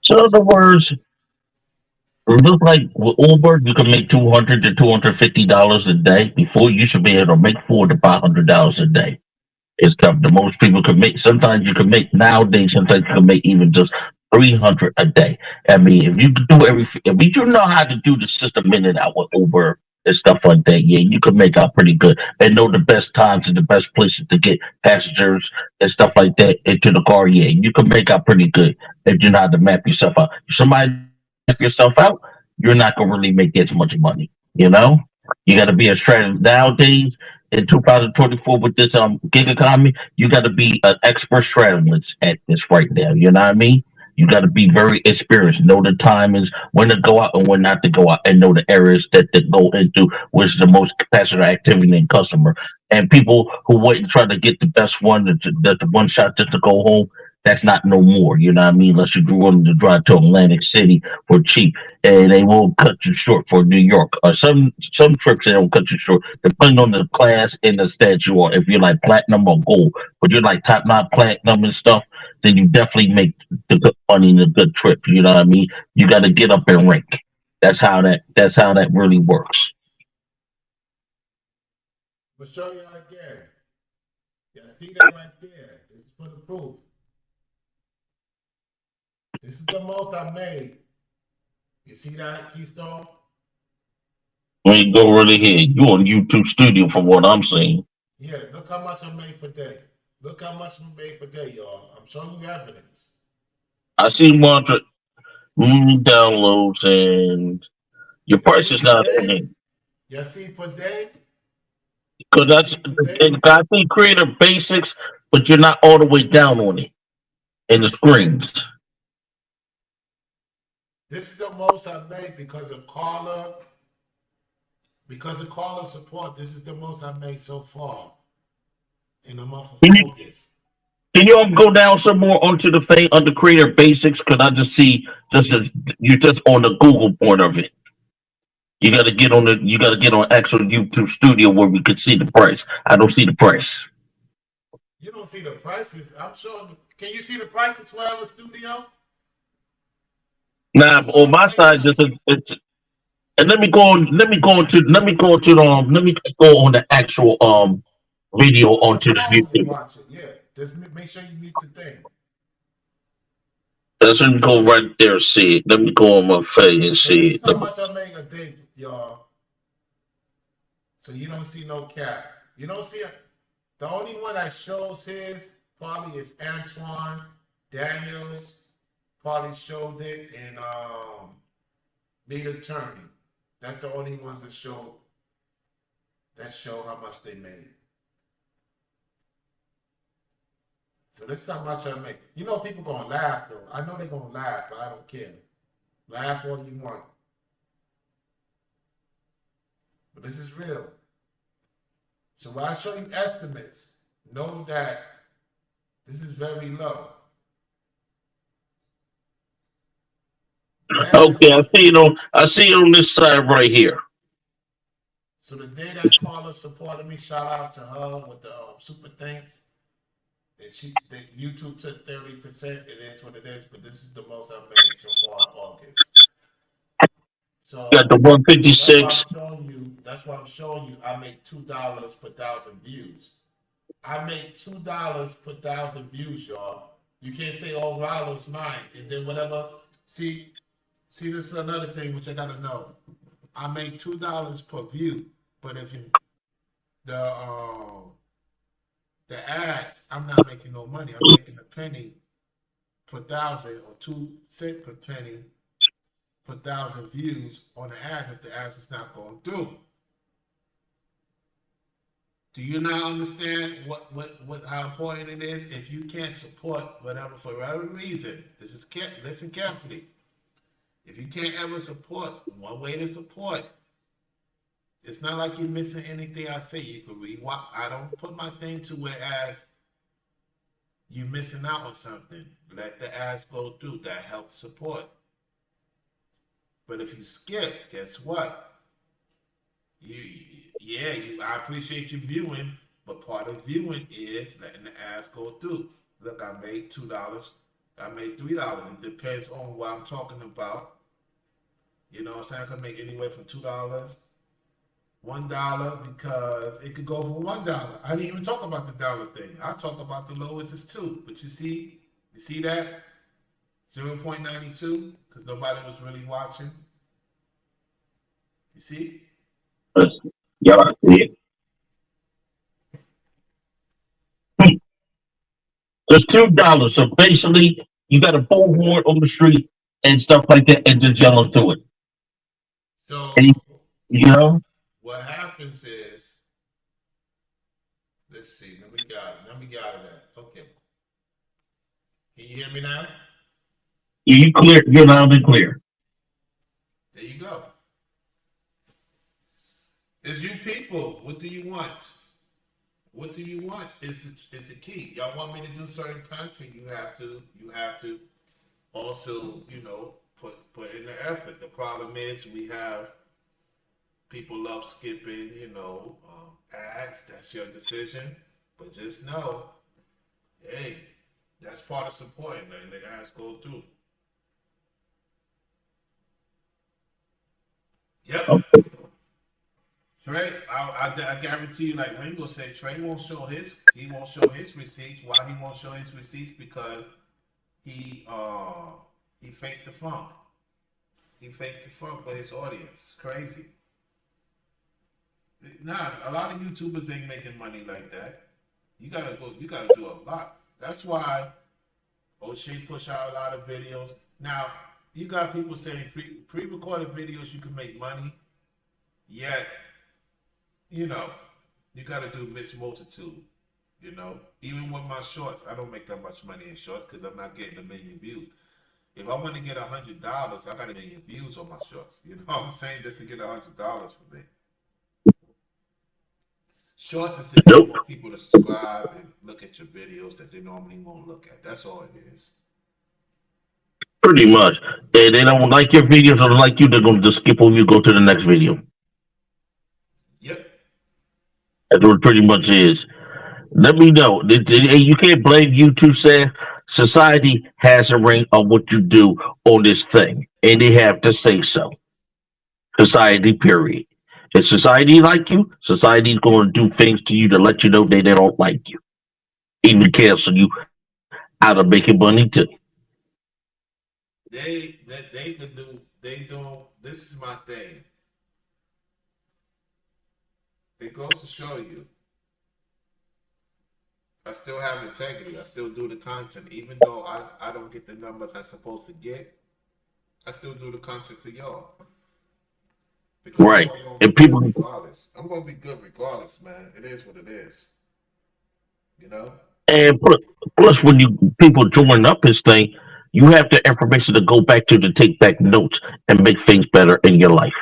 So in other words, just like with Uber, you can make $200 to $250 a day. Before you should be able to make $400 to $500 a day. It's tough. The most people can make. Sometimes you can make nowadays. Sometimes you can make even just 300 a day. I mean, if you do if you know how to do the system in and out with Uber and stuff like that, yeah, you can make out pretty good and know the best times and the best places to get passengers and stuff like that into the car. Yeah, you can make out pretty good if you know how to map yourself out. If somebody map yourself out, you're not gonna really make as much money. You know, you got to be a strategist nowadays in 2024 with this gig economy. You got to be an expert strategist at this right now. You know what I mean? You got to be very experienced. Know the timings, when to go out and when not to go out, and know the areas that they go into, which is the most passionate activity in customer. And people who wait and try to get the best one, the one shot just to go home. That's not no more. You know what I mean? Unless you're willing to drive to Atlantic City for cheap, and they won't cut you short for New York. Or some trips they don't cut you short, depending on the class and the stats you are. If you're like platinum or gold, but you're like top notch platinum and stuff, then you definitely make the good money and a good trip. You know what I mean? You got to get up and rank. That's how that really works. We'll show you again. You see that right there? This is for the proof. This is the most I made. You see that, Keystone? When you go right ahead, you on YouTube Studio from what I'm seeing. Yeah, look how much I made per day. Look how much I made per day, y'all. I'm showing you evidence. I see one downloads and your You price see is per not on day? there. You see per day? Because You that's see per day? and I think creator basics, but you're not all the way down on it. and the screens. This is the most I make because of caller support. This is the most I made so far in the month of Can you, August. can you all go down some more onto the thing under creator basics? Cause I just see you're just on the Google part of it. You gotta get on actual YouTube studio where we could see the price. I don't see the price. You don't see the prices. I'm showing. Can you see the prices for our studio? Now I'm on showing my you right side, now. and let me go on the actual video Do it on your onto the phone and YouTube. watch it. Yeah. Just make sure you mute the thing. Let's let me go right there and see it. Let me go on my face and So this see is it. how much I make a day, y'all. So you don't see no cap. You don't see it. The only one that shows his probably is Antoine Daniels. Probably showed it in Meet Attorney. That's the only ones that show how much they made. So this is how much I make. You know people gonna laugh though. I know they're gonna laugh, but I don't care. Laugh all you want. But this is real. So when I show you estimates, know that this is very low. Okay, I see it on this side right here. So the day that caller supported me, shout out to her with the super thanks. That YouTube took 30%. It is what it is, but this is the most I've made so far in August. Got the So that's why 156. I'm showing you. That's why I'm showing you. I make $2 per thousand views. I make $2 per thousand views, y'all. You can't say, "Oh, Rollo's mine," and then whatever. See, this is another thing which I gotta know. I make $2 per view, but if you the ads, I'm not making no money. I'm making a penny per thousand or 2 cents per penny per thousand views on the ads if the ads is not going through. Do you not understand what how important it is? If you can't support whatever for whatever reason, listen carefully. If you can't ever support, one way to support, it's not like you're missing anything I say. You can read. I don't put my thing to whereas you're missing out on something. Let the ads go through. That helps support. But if you skip, guess what? I appreciate you viewing, but part of viewing is letting the ads go through. Look, I made $2. I made $3. It depends on what I'm talking about. You know what I'm saying? I can make anywhere from $2, $1, because it could go for $1. I didn't even talk about the dollar thing. I talk about the lowest is 2. But you see that? 0.92, because nobody was really watching. You see? Yeah, I see it. There's $2. So basically, you got a bullhorn on the street and stuff like that, and just yell to it. So And you know, what happens is, let's see. Let me get out of that. Okay. Can you hear me now? you clear, you're loud and clear. There you go. It's you people. What do you want? What do you want is the key. Y'all want me to do certain content, you have to also, put in the effort. The problem is we have people love skipping, ads. That's your decision. But just know, hey, that's part of supporting, letting the ads go through. Yep. Trey, I guarantee you, like Ringo said, Trey won't show his receipts. Why he won't show his receipts? Because he faked the funk. He faked the funk for his audience. Crazy. Nah, a lot of YouTubers ain't making money like that. You gotta do a lot. That's why O'Shea push out a lot of videos. Now, you got people saying pre-recorded videos you can make money, yet you got to do Miss Multitude. You know, even with my shorts, I don't make that much money in shorts because I'm not getting a million views. If I want to get $100, I got a million views on my shorts. You know what I'm saying? Just to get $100 for me. Shorts is to get Nope. more people to subscribe and look at your videos that they normally won't look at. That's all it is. Pretty much. And they don't like your videos or like you, they're going to just skip over you, go to the next video. Yep. That's what it pretty much is. Let me know. You can't blame YouTube, saying society has a ring on what you do on this thing, and they have to say so. Society, period. If society like you, society's going to do things to you to let you know they don't like you, even cancel you out of making money too. They could do. They don't. This is my thing. It goes to show you. I still have integrity. I still do the content, even though I don't get the numbers I'm supposed to get. I still do the content for y'all because I'm Right. gonna be And good people, regardless. I'm gonna be good regardless, man. It is what it is. You know. and plus when you people join up this thing, you have the information to go back to take back notes and make things better in your life.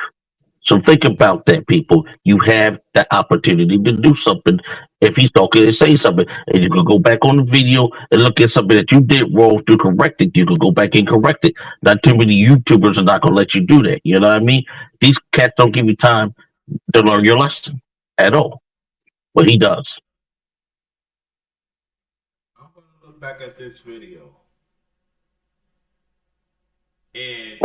So think about that, people. You have the opportunity to do something. If he's talking and say something, and you can go back on the video and look at something that you did wrong to correct it. You can go back and correct it. Not too many YouTubers are not going to let you do that. You know what I mean? These cats don't give you time to learn your lesson at all. But he does. I'm gonna look back at this video, and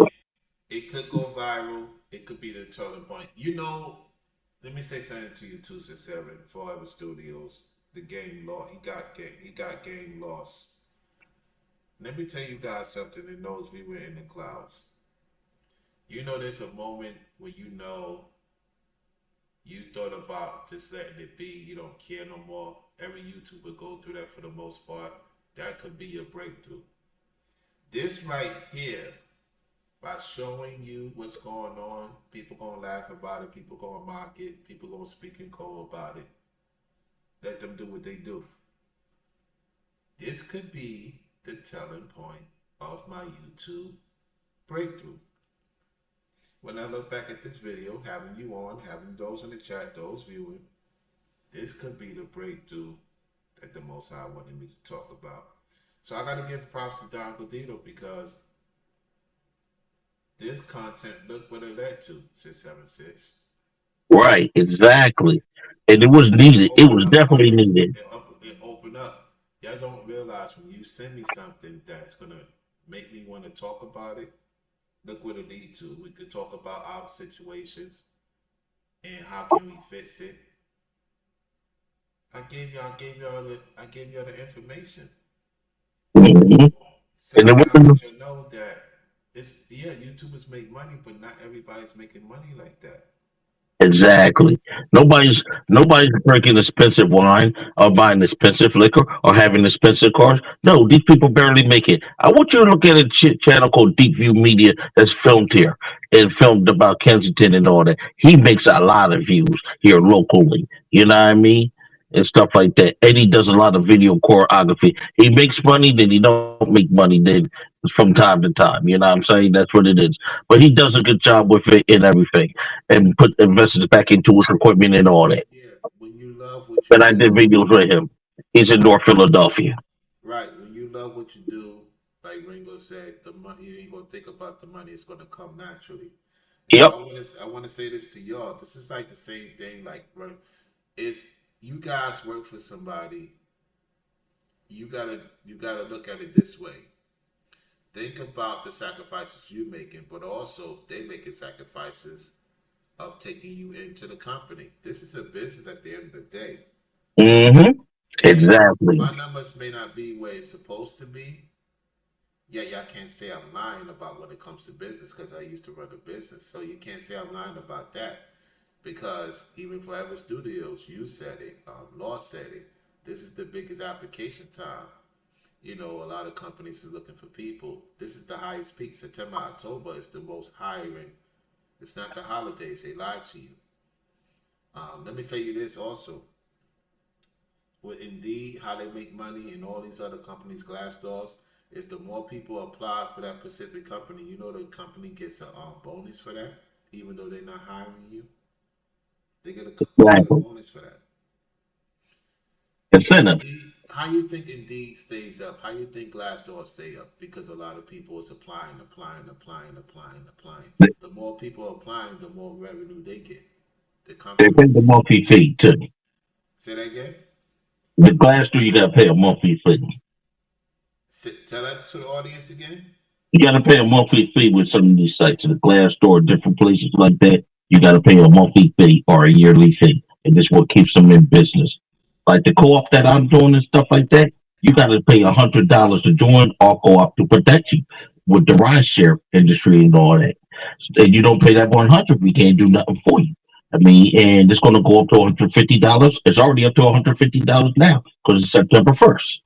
it could go viral. It could be the turning point. You know, let me say something to you, 267, Forever Studios. The game lost. He got game lost. Let me tell you guys something that knows we were in the clouds. You know, there's a moment where you know you thought about just letting it be. You don't care no more. Every YouTuber go through that for the most part. That could be your breakthrough. This right here, by showing you what's going on, people gonna laugh about it, people gonna mock it, people gonna speak in cold about it. Let them do what they do. This could be the telling point of my YouTube breakthrough. When I look back at this video, having you on, having those in the chat, those viewing, this could be the breakthrough that the Most High wanted me to talk about. So I gotta give props to Don Godino because this content, look what it led to, 676. Right. Exactly. And it was It needed. It opened was up my definitely needed. it opened up. Y'all don't realize when you send me something that's gonna make me want to talk about it. Look what it lead to. We could talk about our situations and how can we fix it. I gave y'all the information. Mhm. So And I it gotta wasn't let you know that YouTubers make money, but not everybody's making money like that. exactly. Nobody's drinking expensive wine or buying expensive liquor or having expensive cars. No, these people barely make it. I want you to look at a channel called Deep View Media that's filmed here and filmed about Kensington and all that. He makes a lot of views here locally. You know what I mean? And stuff like that. And he does a lot of video choreography. He makes money, then he don't make money, then from time to time. You know what I'm saying? That's what it is. But he does a good job with it and everything and put investors back into his equipment and all that. Yeah, when you love what you And I did do, videos with him. He's in North Philadelphia. right? When you love what you do, like Ringo said, the money you ain't gonna think about the money; it's gonna come naturally. And so Yep. I want to say this to y'all. This is like the same thing. Like, right, is you guys work for somebody, you gotta look at it this way. Think about the sacrifices you making, but also they making sacrifices of taking you into the company. This is a business at the end of the day. Hmm. And Exactly. my numbers may not be where it's supposed to be. Yeah, y'all can't say I'm lying about when it comes to business because I used to run a business. So you can't say I'm lying about that because even Forever Studios, you said it, Law said it. This is the biggest application time. You know, a lot of companies are looking for people. This is the highest peak. September, October is the most hiring. It's not the holidays. They lied to you. Let me tell you this also. with Indeed, how they make money, and all these other companies, Glassdoors, is the more people apply for that specific company, you know the company gets a bonus for that, even though they're not hiring you. They get a Exactly. bonus for that. Incentive. How you think Indeed stays up? How you think Glassdoor stay up? Because a lot of people is applying. They The more people applying, the more revenue they get. The they company. pay the monthly fee too. Say that again. With Glassdoor, you gotta pay a monthly fee. Tell that to the audience again. You gotta pay a monthly fee with some of these sites, the Glassdoor, different places like that. You gotta pay a monthly fee or a yearly fee, and this is what keeps them in business. Like the co-op that I'm doing and stuff like that, you gotta pay $100 to join our co-op to protect you with the ride share industry and all that. And you don't pay that 100, we can't do nothing for you. I mean, and it's gonna go up to $150. It's already up to $150 now because it's September 1st.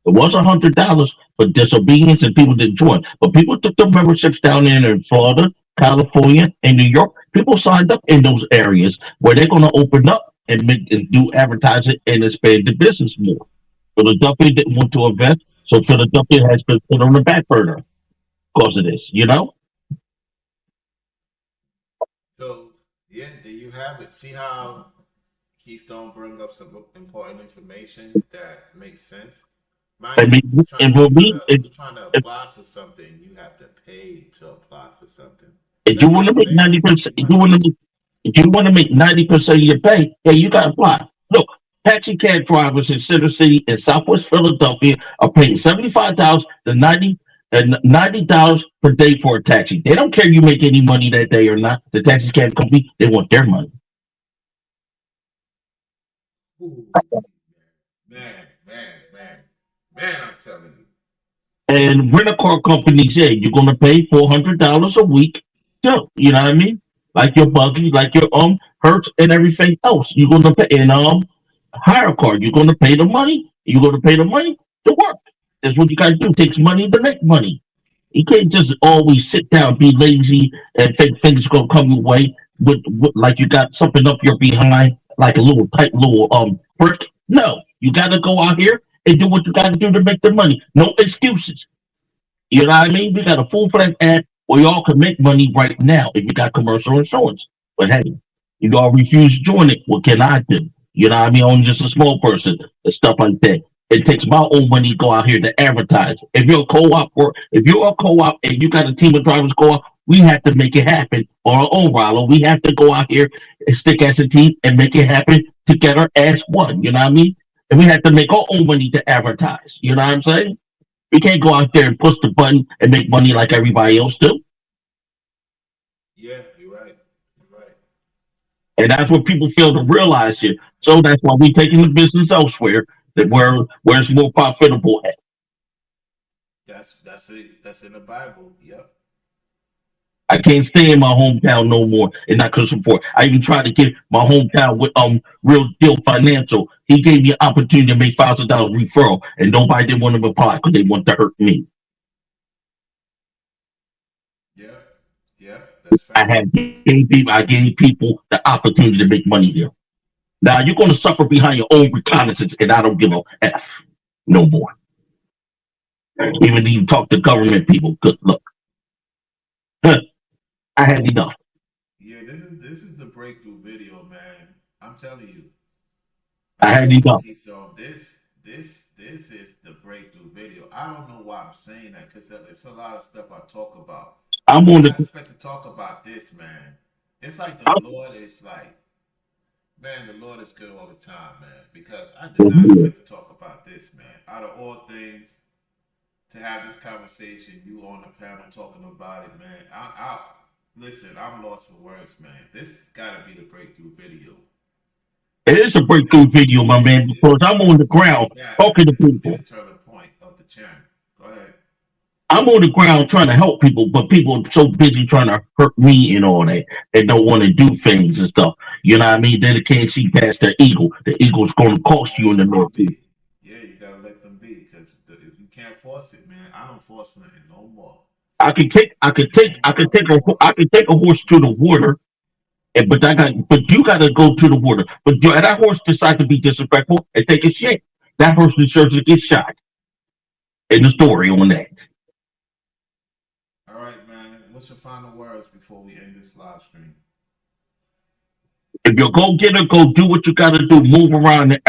It was $100 for disobedience and people didn't join. But people took the memberships down there in Florida, California, and New York. People signed up in those areas where they're going to open up and make and do advertising and expand the business more. Philadelphia didn't want to invest, so Philadelphia has been put on the back burner because of this. You know, So yeah, there you have it. See how Keystone bring up some important information that makes sense. I Mind you, mean, and for me, when you're trying to apply for something, you have to pay to apply for something. if you That's want to not make fair. 90%, You might. if you want to make 90% of your pay, hey, you got to apply. Look, taxi cab drivers in Center City and Southwest Philadelphia are paying $75 to 90 and $90 per day for a taxi. They don't care you make any money that day or not. The taxi cab company, they want their money. Ooh, man, I'm telling you. And rent a car companies, yeah, you're gonna pay $400 a week too. You know what I mean? Like your buggy, like your Hertz and everything else. You're gonna pay and hire a car. You're gonna pay the money. You're gonna pay the money to work. That's what you gotta do. It takes money to make money. You can't just always sit down, be lazy, and think things gonna come your way with like you got something up your behind, like a little tight little brick. No, you gotta go out here and do what you gotta do to make the money. No excuses. You know what I mean? We got a full fledged ad where y'all can make money right now if you got commercial insurance. But hey, you all refuse to join it. What can I do? You know what I mean? I'm just a small person and stuff like that. It takes my own money to go out here to advertise. If you're a co-op or if you're a co-op and you got a team of drivers co-op, we have to make it happen on our own, Rollo. We have to go out here and stick as a team and make it happen together as one. You know what I mean? And we have to make our own money to advertise. You know what I'm saying? We can't go out there and push the button and make money like everybody else do. Yeah, you're right. You're right. And that's what people fail to realize here. So that's why we're taking the business elsewhere, that where it's more profitable at. That's it. That's in the Bible. Yep. I can't stay in my hometown no more and not could support. I even tried to get my hometown with Real Deal Financial. He gave me an opportunity to make $1,000 referral, and nobody didn't want to apply because they want to hurt me. Yep. Yep. That's fact. I gave people the opportunity to make money here. Now you're going to suffer behind your own reconnaissance, and I don't give a f no more. Even if you talk to government people, good luck. I had enough. Yeah, this is the breakthrough video, man. I'm telling you. I I'm had telling you, enough. Keystone. This is the breakthrough video. I don't know why I'm saying that because it's a lot of stuff I talk about. I I'm did on not the. expect to talk about this, man. It's like the I'm, Lord is like, man, the Lord is good all the time, man. Because I did not expect to talk about this, man. Out of all things, to have this conversation, you on the panel talking about it, man. Listen, I'm lost for words, man. This gotta be the breakthrough video. it is a breakthrough video, my man, because I'm on the Matter ground of fact, talking to this will be the people. turning point of the channel. Go ahead. I'm on the ground trying to help people, but people are so busy trying to hurt me and all that and don't want to do things and stuff. You know what I mean? Then they can't see past the eagle. The eagle's going to You cost gotta you in the let them North Sea. be. Yeah, you gotta let them be, because if you can't force it, man, I don't force nothing no more. I could take, I could take, No more. I could take a horse to the water But you got to go to the water. But that horse decides to be disrespectful and take a shit. That horse deserves to get shot. And the story on that. All right, man. What's your final words before we end this live stream? If you go get her, go do what you got to do. Move around and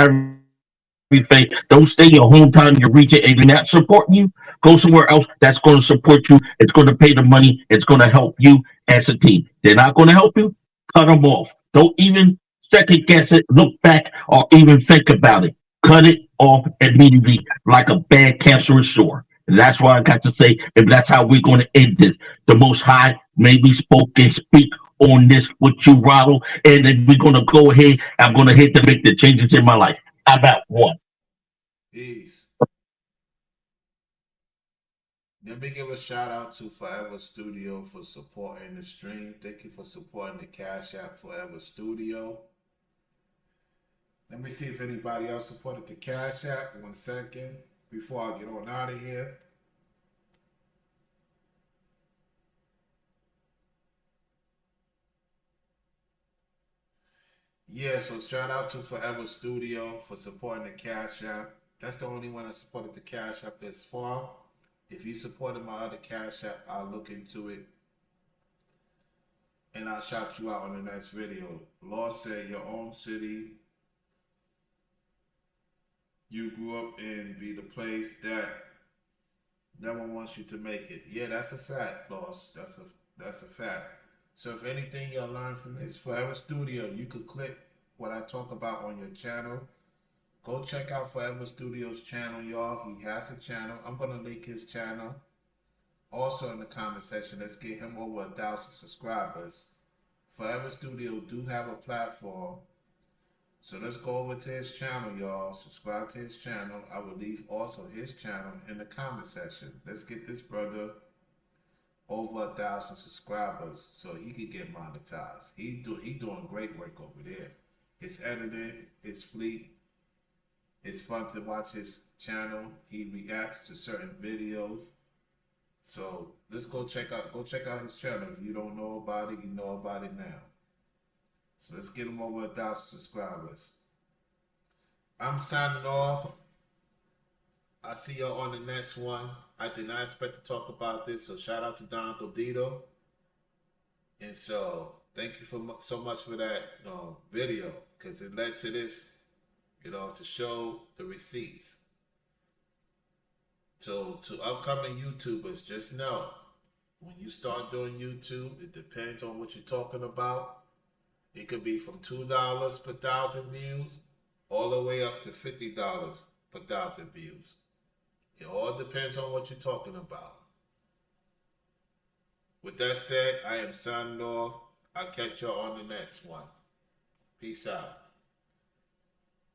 everything. Don't stay in your hometown, your region. If you're not supporting you, go somewhere else that's going to support you. It's going to pay the money. It's going to help you as a team. They're not going to help you. Cut them off. Don't even second guess it, look back, or even think about it. Cut it off immediately like a bad cancerous sore. And that's why I got to say, if that's how we're going to end this, the Most High maybe spoke and speak on this with you, Ronald, and then we're going to go ahead. I'm going to hit to make the changes in my life. How about one? Peace. Let me give a shout out to Forever Studio for supporting the stream. Thank you for supporting the Cash App Forever Studio. Let me see if anybody else supported the Cash App. 1 second before I get on out of here. Yeah, so shout out to Forever Studio for supporting the Cash App. That's the only one that supported the Cash App this far. If you supported my other Cash App, I'll look into it and I'll shout you out on the next video. Lord said your own city you grew up in be the place that no one wants you to make it. Yeah, that's a fact, boss. That's a fact. So if anything you'll learn from this Forever Studio, you could click what I talk about on your channel. Go check out Forever Studio's channel, y'all. He has a channel. I'm gonna link his channel also in the comment section. Let's get him over 1,000 subscribers. Forever Studio do have a platform. So let's go over to his channel, y'all. Subscribe to his channel. I will leave also his channel in the comment section. Let's get this brother over 1,000 subscribers so he could get monetized. He doing great work over there. His editing, his fleet. It's fun to watch his channel. He reacts to certain videos. So let's go check out his channel. If you don't know about it, you know about it now. So let's get him over 1,000 subscribers. I'm signing off. I'll see y'all on the next one. I did not expect to talk about this, so shout out to Don Dodito. And so thank you so much for that video, because it led to this, to show the receipts. So to upcoming YouTubers, just know, when you start doing YouTube, it depends on what you're talking about. It could be from $2 per 1,000 views all the way up to $50 per 1,000 views. It all depends on what you're talking about. With that said, I am signing off. I'll catch y'all on the next one. Peace out.